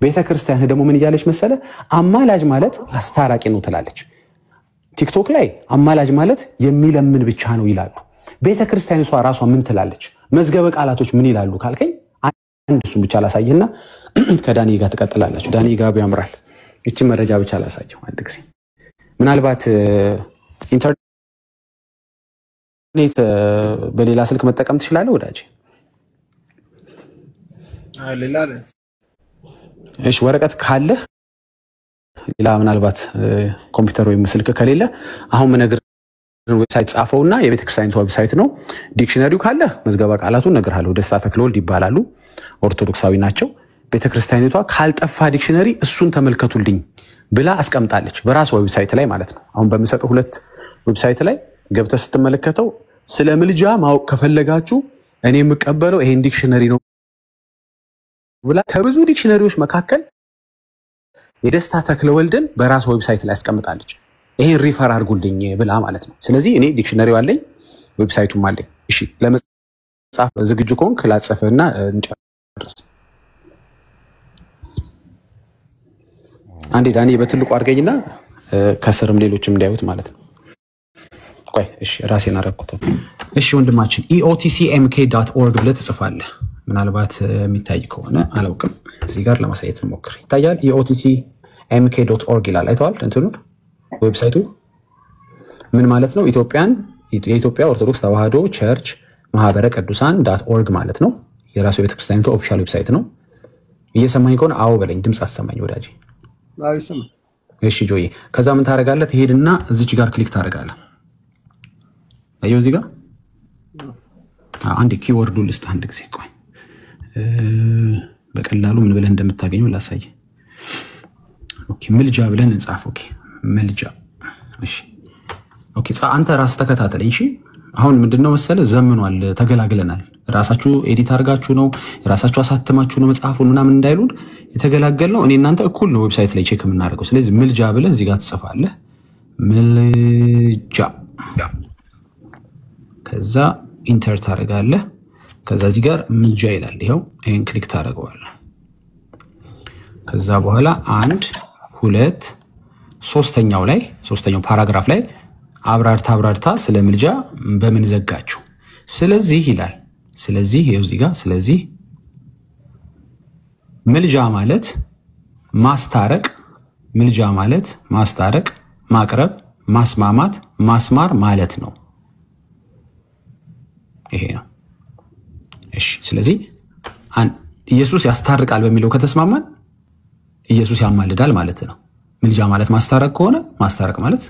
ቤተክርስቲያን ደግሞ ምን እያለች መሰለ? አማላጅ ማለት አስታራቂ ነው ትላለች። ቲክቶክ ላይ አማላጅ ማለት የሚለምን ብቻ ነው ይላሉ። ቤተክርስቲያኒቷ ራሷ ምን ትላለች? መዝገበ ቃላቶች ምን ይላሉ ካልከኝ አንድ እሱን ብቻ ላሳየና ከዳኒ ጋር ትቀጥላላችሁ። ዳኒ ጋር ያምራል። እቺ መረጃ ብቻ ላሳየው አንድ ጊዜ። ምናልባት ኢንተርኔት በሌላ ስልክ መጠቀም ትችላለህ ወዳጅ? እሺ ወረቀት ካለ ሌላ ምናልባት ኮምፒውተር ወይም ስልክ ከሌለ አሁን ምነግር ዌብሳይት ጻፈውና የቤተክርስቲያኒቱ ዌብሳይት ነው። ዲክሽነሪው ካለ መዝገበ ቃላቱን እነግርሃለሁ። ደስታ ተክለወልድ ይባላሉ፣ ኦርቶዶክሳዊ ናቸው። ቤተክርስቲያኒቷ ካልጠፋ ዲክሽነሪ እሱን ተመልከቱልኝ ብላ አስቀምጣለች፣ በራሷ ዌብሳይት ላይ ማለት ነው። አሁን በምሰጠው ሁለት ዌብሳይት ላይ ገብተህ ስትመለከተው ስለ ምልጃ ማወቅ ከፈለጋችሁ እኔ የምቀበለው ይሄን ዲክሽነሪ ነው ብላ ከብዙ ዲክሽነሪዎች መካከል የደስታ ተክለወልድን በራሷ ዌብሳይት ላይ አስቀምጣለች። ይሄን ሪፈር አድርጉልኝ ብላ ማለት ነው። ስለዚህ እኔ ዲክሽነሪው አለኝ፣ ዌብሳይቱም አለኝ። እሺ ለመጻፍ ዝግጁ ከሆንክ ላጽፍህና እንጨርስ። አንዴ ዳኒ በትልቁ አድርገኝና ከስርም ሌሎችም እንዲያዩት ማለት ነው። ቆይ እሺ ራሴን አደረኩት። እሺ ወንድማችን eotcmk.org ብለህ ትጽፋለህ። ምናልባት የሚታይ ከሆነ አላውቅም። እዚህ ጋር ለማሳየት እንሞክር። ይታያል። eotcmk.org ይላል። አይተዋል? እንትኑ ዌብሳይቱ ምን ማለት ነው? የኢትዮጵያ ኦርቶዶክስ ተዋህዶ ቸርች ማህበረ ቅዱሳን .org ማለት ነው። የራሱ ቤተክርስቲያኒቱ ኦፊሻል ዌብሳይት ነው። እየሰማኝ ከሆነ አዎ በለኝ፣ ድምፅ አሰማኝ ወዳጄ። አይስም እሺ ጆዬ ከዛ ምን ታደርጋለህ? ትሄድና እዚች ጋር ክሊክ ታደርጋለህ። አየው እዚህ ጋር አንድ ኪወርዱ ልስጥ አንድ ጊዜ ቆይ በቀላሉ ምን ብለን እንደምታገኘው ላሳይ። ኦኬ ምልጃ ብለን እንጻፍ። ኦኬ ምልጃ እሺ ኦኬ አንተ ራስ ተከታተለኝ እሺ። አሁን ምንድነው መሰለ ዘምኗል ተገላግለናል። ራሳችሁ ኤዲት አድርጋችሁ ነው ራሳችሁ አሳተማችሁ ነው መጽሐፉን ምናምን እንዳይሉን የተገላገልነው እኔ እናንተ እኩል ነው ዌብሳይት ላይ ቼክ የምናደርገው። ስለዚህ ምልጃ ብለህ እዚህ ጋር ትጽፋለህ ምልጃ ከዛ ኢንተር ታደርጋለህ። ከዛ እዚህ ጋር ምልጃ ይላል ይሄው ይሄን ክሊክ ታደርገዋለህ። ከዛ በኋላ 1 2 ሶስተኛው ፓራግራፍ ላይ አብራርታ ስለ ምልጃ በምን ዘጋችሁ ስለዚህ ይላል። ስለዚህ ይሄው እዚህ ጋር ስለዚህ ምልጃ ማለት ማስታረቅ ማቅረብ ማስማማት ማስማር ማለት ነው። ይሄ ነው እሺ። ስለዚህ ኢየሱስ ያስታርቃል በሚለው ከተስማማን ኢየሱስ ያማልዳል ማለት ነው። ምልጃ ማለት ማስታረቅ ከሆነ ማስታረቅ ማለት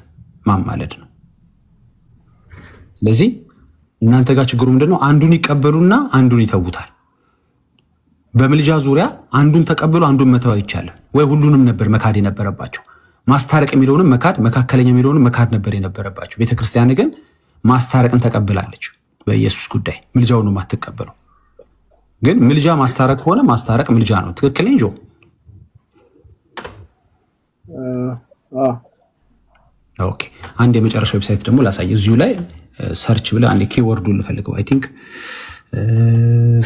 ማማለድ ነው። ስለዚህ እናንተ ጋር ችግሩ ምንድነው? አንዱን ይቀበሉና አንዱን ይተውታል። በምልጃ ዙሪያ አንዱን ተቀበሉ አንዱን መተው አይቻልም ወይ? ሁሉንም ነበር መካድ የነበረባቸው። ማስታረቅ የሚለውንም መካድ መካከለኛ የሚለውንም መካድ ነበር የነበረባቸው። ቤተክርስቲያን ግን ማስታረቅን ተቀብላለች በኢየሱስ ጉዳይ። ምልጃውን ነው የማትቀበለው። ግን ምልጃ ማስታረቅ ከሆነ ማስታረቅ ምልጃ ነው። ትክክል እንጆ ኦኬ። አንድ የመጨረሻ ዌብሳይት ደግሞ ላሳይ። እዚሁ ላይ ሰርች ብለ አንድ ኪወርዱን ልፈልገው። አይ ቲንክ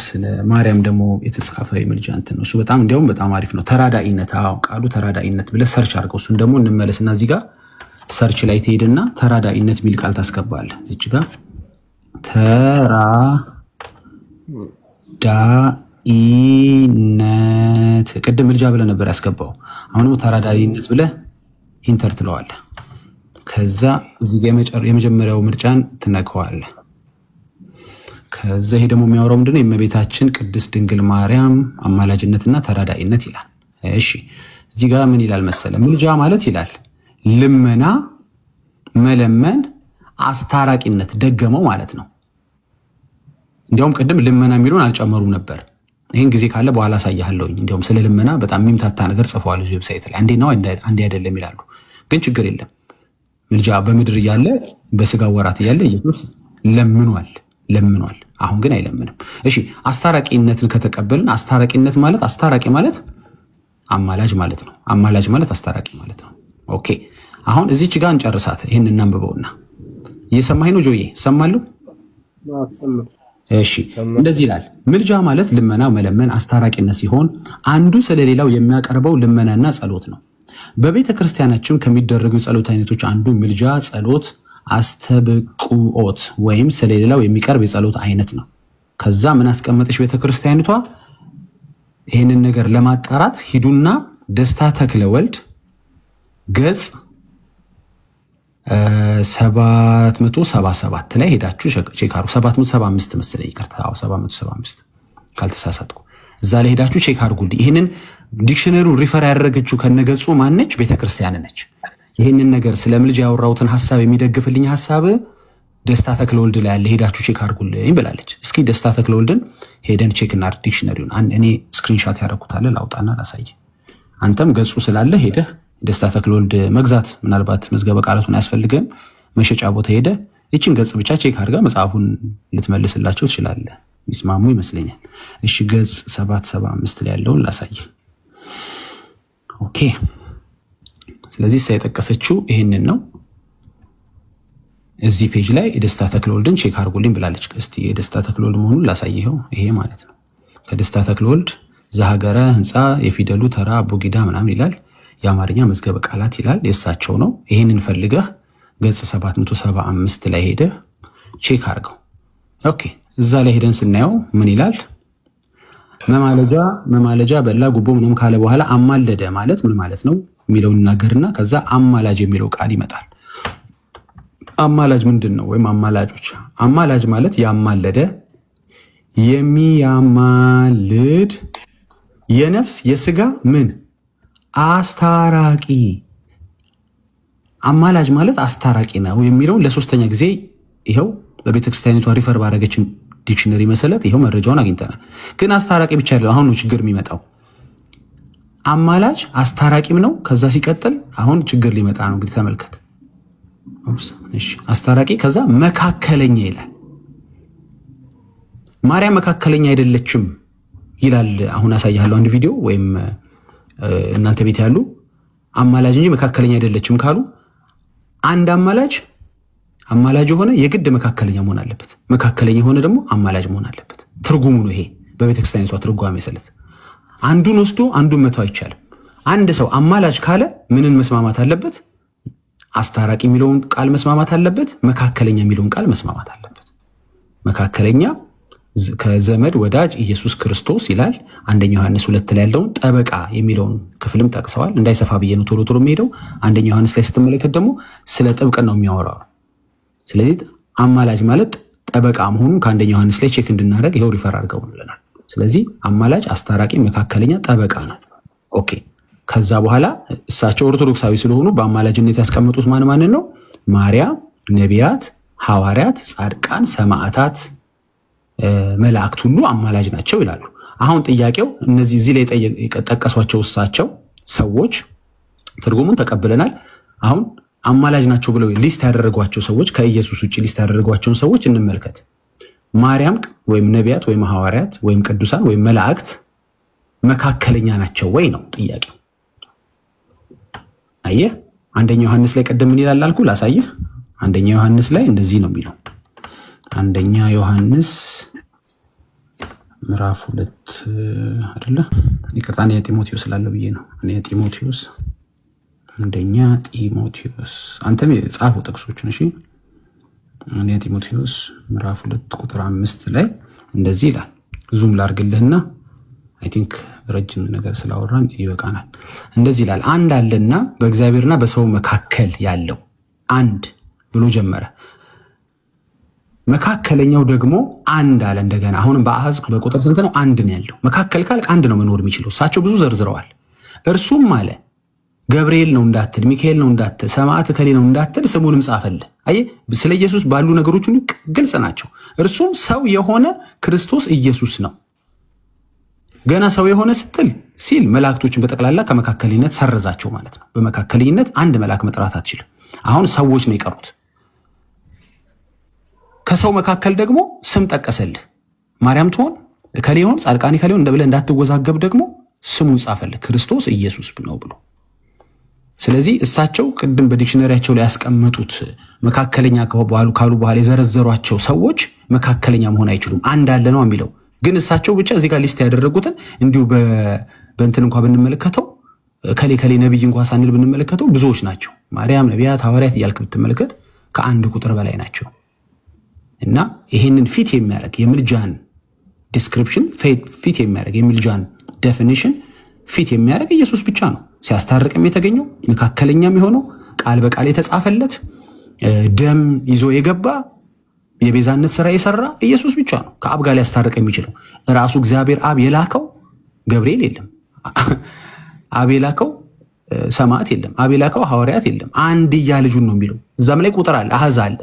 ስለ ማርያም ደግሞ የተጻፈ የምልጃ እንትን ነው እሱ። በጣም እንዲያውም በጣም አሪፍ ነው። ተራዳኢነት። አዎ ቃሉ ተራዳኢነት ብለ ሰርች አድርገው። እሱን ደግሞ እንመለስና እዚህ ጋር ሰርች ላይ ትሄድና ተራዳኢነት ሚል ቃል ታስገባለህ። እዚች ጋር ተራዳኢነት ቅድም ምልጃ ብለ ነበር ያስገባው። አሁንም ተራዳኢነት ብለ ኢንተር ትለዋለህ። ከዛ እዚህ ጋር የመጀመሪያው ምርጫን ትነካዋለህ። ከዛ ይሄ ደግሞ የሚያወራው ምንድነው? የእመቤታችን ቅድስት ድንግል ማርያም አማላጅነትና ተራዳኢነት ይላል። እሺ እዚህ ጋር ምን ይላል መሰለ? ምልጃ ማለት ይላል ልመና፣ መለመን፣ አስታራቂነት ደገመው ማለት ነው። እንዲያውም ቅድም ልመና የሚለውን አልጨመሩም ነበር። ይሄን ጊዜ ካለ በኋላ አሳያለሁኝ። እንዲያውም ስለ ልመና በጣም የሚምታታ ነገር ጽፈዋል እዚህ ዌብሳይት ላይ። አንዴ ነው አንዴ አይደለም ይላሉ። ግን ችግር የለም። ምልጃ በምድር እያለ በስጋ ወራት እያለ ኢየሱስ ለምኗል። አሁን ግን አይለምንም። እሺ አስታራቂነትን ከተቀበልን አስታራቂነት ማለት አስታራቂ ማለት አማላጅ ማለት ነው። አማላጅ ማለት አስታራቂ ማለት ነው። ኦኬ አሁን እዚች ጋር እንጨርሳት። ይሄን እናንብበውና እየሰማኸኝ ነው ጆዬ? ሰማለሁ። እሺ እንደዚህ ይላል። ምልጃ ማለት ልመና፣ መለመን፣ አስታራቂነት ሲሆን አንዱ ስለሌላው የሚያቀርበው ልመናና ጸሎት ነው። በቤተ ክርስቲያናችን ከሚደረጉ ጸሎት አይነቶች አንዱ ምልጃ፣ ጸሎት፣ አስተብቁኦት ወይም ስለሌላው የሚቀርብ የጸሎት አይነት ነው። ከዛ ምን አስቀመጠች ቤተ ክርስቲያኒቷ? ይህንን ነገር ለማጣራት ሂዱና ደስታ ተክለ ወልድ ገጽ 777 ላይ ሄዳችሁ ቼክ አድርጉ። 775 መሰለኝ፣ ይቅርታ 775 ካልተሳሳትኩ። እዛ ላይ ሄዳችሁ ቼክ አድርጉልኝ። ይህንን ዲክሽነሪው ሪፈር ያደረገችው ከነገጹ ማነች? ቤተክርስቲያን ነች። ይህንን ነገር ስለ ምልጃ ያወራሁትን ሐሳብ የሚደግፍልኝ ሐሳብ ደስታ ተክለወልድ ላይ ያለ ሄዳችሁ ቼክ አድርጉልኝ ብላለች። እስኪ ደስታ ተክለወልድን ሄደን ቼክ እናድርግ ዲክሽነሪውን። እኔ ስክሪንሻት ያደረኩታለ ላውጣና ላሳይ። አንተም ገጹ ስላለ ሄደህ ደስታ ተክለወልድ መግዛት ምናልባት መዝገበ ቃላቱን አያስፈልግም። መሸጫ ቦታ ሄደህ ይችን ገጽ ብቻ ቼክ አድርጋ መጽሐፉን ልትመልስላቸው ትችላለህ። ይስማሙ ይመስለኛል። እሺ ገጽ 775 ላይ ያለውን ላሳይ። ኦኬ ስለዚህ ሳይጠቀሰችው ይሄንን ነው። እዚህ ፔጅ ላይ የደስታ ተክለወልድን ቼክ አድርጉልኝ ብላለች። እስቲ የደስታ ተክለወልድ መሆኑን ላሳይኸው። ይሄ ማለት ነው ከደስታ ተክለወልድ ዘሀገረ ህንፃ የፊደሉ ተራ አቦጊዳ ምናምን ይላል። የአማርኛ መዝገበ ቃላት ይላል። የእሳቸው ነው። ይሄንን ፈልገህ ገጽ 775 ላይ ሄደህ ቼክ አድርገው። ኦኬ እዛ ላይ ሄደን ስናየው ምን ይላል? መማለጃ በላ ጉቦ ምንም ካለ በኋላ አማለደ ማለት ምን ማለት ነው የሚለውን እናገርና ከዛ አማላጅ የሚለው ቃል ይመጣል። አማላጅ ምንድን ነው? ወይም አማላጆች። አማላጅ ማለት ያማለደ፣ የሚያማልድ፣ የነፍስ የስጋ ምን አስታራቂ አማላጅ ማለት አስታራቂ ነው የሚለውን ለሶስተኛ ጊዜ ይሄው በቤተክርስቲያኒቷ ሪፈር ባደረገችን ዲክሽነሪ መሰረት ይሄው መረጃውን አግኝተናል። ግን አስታራቂ ብቻ አይደለም አሁን ነው ችግር የሚመጣው። አማላጅ አስታራቂም ነው። ከዛ ሲቀጥል አሁን ችግር ሊመጣ ነው። እንግዲህ ተመልከት። እሺ አስታራቂ ከዛ መካከለኛ ይላል። ማርያም መካከለኛ አይደለችም ይላል። አሁን አሳያለሁ አንድ ቪዲዮ ወይም እናንተ ቤት ያሉ አማላጅ እንጂ መካከለኛ አይደለችም ካሉ አንድ አማላጅ የሆነ የግድ መካከለኛ መሆን አለበት። መካከለኛ የሆነ ደግሞ አማላጅ መሆን አለበት። ትርጉሙ ነው ይሄ በቤተክርስቲያኒቷ ትርጓሜ መሰረት። አንዱን ወስዶ አንዱን መተው አይቻልም። አንድ ሰው አማላጅ ካለ ምንን መስማማት አለበት? አስታራቂ የሚለውን ቃል መስማማት አለበት። መካከለኛ የሚለውን ቃል መስማማት አለበት። መካከለኛ ከዘመድ ወዳጅ ኢየሱስ ክርስቶስ ይላል። አንደኛ ዮሐንስ 2 ላይ ያለውን ጠበቃ የሚለውን ክፍልም ጠቅሰዋል። እንዳይሰፋ ብዬ ነው ቶሎ የሚሄደው። አንደኛ ዮሐንስ ላይ ስትመለከት ደግሞ ስለ ጥብቅና ነው የሚያወራው። ስለዚህ አማላጅ ማለት ጠበቃ መሆኑን ከአንደኛ ዮሐንስ ላይ ቼክ እንድናደርግ ይሄው ሪፈር አድርገው ብለናል። ስለዚህ አማላጅ፣ አስታራቂ፣ መካከለኛ፣ ጠበቃ ነው። ኦኬ። ከዛ በኋላ እሳቸው ኦርቶዶክሳዊ ስለሆኑ በአማላጅነት ያስቀመጡት ማን ነው? ማርያም፣ ነቢያት፣ ሐዋርያት፣ ጻድቃን፣ ሰማዕታት፣ መላእክት ሁሉ አማላጅ ናቸው ይላሉ። አሁን ጥያቄው እነዚህ እዚህ ላይ ጠቀሷቸው እሳቸው ሰዎች ትርጉሙን ተቀብለናል። አሁን አማላጅ ናቸው ብለው ሊስት ያደረጓቸው ሰዎች ከኢየሱስ ውጪ ሊስት ያደረጓቸውን ሰዎች እንመልከት። ማርያም ወይም ነቢያት ወይም ሐዋርያት ወይም ቅዱሳን ወይም መላእክት መካከለኛ ናቸው ወይ ነው ጥያቄው። አየህ አንደኛ ዮሐንስ ላይ ቀደም ምን ይላል አልኩ ላሳይህ። አንደኛ ዮሐንስ ላይ እንደዚህ ነው የሚለው። አንደኛ ዮሐንስ ምዕራፍ 2 አይደለ? ይቅርታ እኔ ጢሞቴዎስ ስላለው ብዬ ነው። እኔ ጢሞቴዎስ አንደኛ ጢሞቴዎስ አንተም ጻፈው ጥቅሶችን። እሺ እኔ ጢሞቴዎስ ምዕራፍ 2 ቁጥር 5 ላይ እንደዚህ ይላል። ዙም ላርግልህና አይ ቲንክ ረጅም ነገር ስላወራን ይበቃናል። እንደዚህ ይላል። አንድ አለና በእግዚአብሔርና በሰው መካከል ያለው አንድ ብሎ ጀመረ። መካከለኛው ደግሞ አንድ አለ እንደገና። አሁንም በአሃዝ በቁጥር ስንት ነው? አንድ ነው ያለው። መካከል ካልክ አንድ ነው መኖር የሚችለው። እሳቸው ብዙ ዘርዝረዋል። እርሱም አለ ገብርኤል ነው እንዳትል፣ ሚካኤል ነው እንዳትል፣ ሰማዕት ከሌ ነው እንዳትል ስሙንም ጻፈልህ። አየህ ስለ ኢየሱስ ባሉ ነገሮች ሁሉ ግልጽ ናቸው። እርሱም ሰው የሆነ ክርስቶስ ኢየሱስ ነው። ገና ሰው የሆነ ስትል ሲል መላእክቶችን በጠቅላላ ከመካከለኝነት ሰረዛቸው ማለት ነው። በመካከለኝነት አንድ መልአክ መጥራት አትችልም። አሁን ሰዎች ነው የቀሩት። ከሰው መካከል ደግሞ ስም ጠቀሰልህ። ማርያም ትሆን ከሌ ሆን ጻድቃኒ ከሌ ሆን እንደብለህ እንዳትወዛገብ ደግሞ ስሙን ጻፈልህ ክርስቶስ ኢየሱስ ነው ብሎ። ስለዚህ እሳቸው ቅድም በዲክሽነሪያቸው ላይ ያስቀመጡት መካከለኛ ካሉ በኋላ የዘረዘሯቸው ሰዎች መካከለኛ መሆን አይችሉም። አንድ አለ ነው የሚለው። ግን እሳቸው ብቻ እዚህ ጋር ሊስት ያደረጉትን እንዲሁ በእንትን እንኳን ብንመለከተው ከሌ ነብይ እንኳን ሳንል ብንመለከተው ብዙዎች ናቸው። ማርያም፣ ነቢያት፣ ሐዋርያት እያልክ ብትመለከት ከአንድ ቁጥር በላይ ናቸው። እና ይሄንን ፊት የሚያደርግ የምልጃን ዲስክሪፕሽን ፊት የሚያደርግ የምልጃን ዴፊኒሽን ፊት የሚያደርግ ኢየሱስ ብቻ ነው። ሲያስታርቅም የተገኘው መካከለኛም የሆነው ቃል በቃል የተጻፈለት ደም ይዞ የገባ የቤዛነት ስራ የሰራ ኢየሱስ ብቻ ነው ከአብ ጋር ሊያስታርቅ የሚችለው። ራሱ እግዚአብሔር አብ የላከው ገብርኤል የለም። አብ የላከው ሰማዕት የለም። አብ የላከው ሐዋርያት የለም። አንድያ ልጁን ነው የሚለው። እዛም ላይ ቁጥር አለ፣ አሃዝ አለ።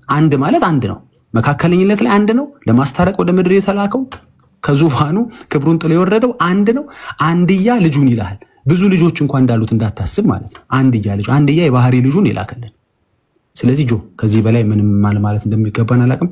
አንድ ማለት አንድ ነው። መካከለኝነት ላይ አንድ ነው። ለማስታረቅ ወደ ምድር የተላከው ከዙፋኑ ክብሩን ጥሎ የወረደው አንድ ነው። አንድያ ልጁን ይላል። ብዙ ልጆች እንኳን እንዳሉት እንዳታስብ ማለት ነው። አንድያ የባህሪ ልጁን ይላከልን። ስለዚህ ከዚህ በላይ ምንም ማለት እንደሚገባን አላውቅም።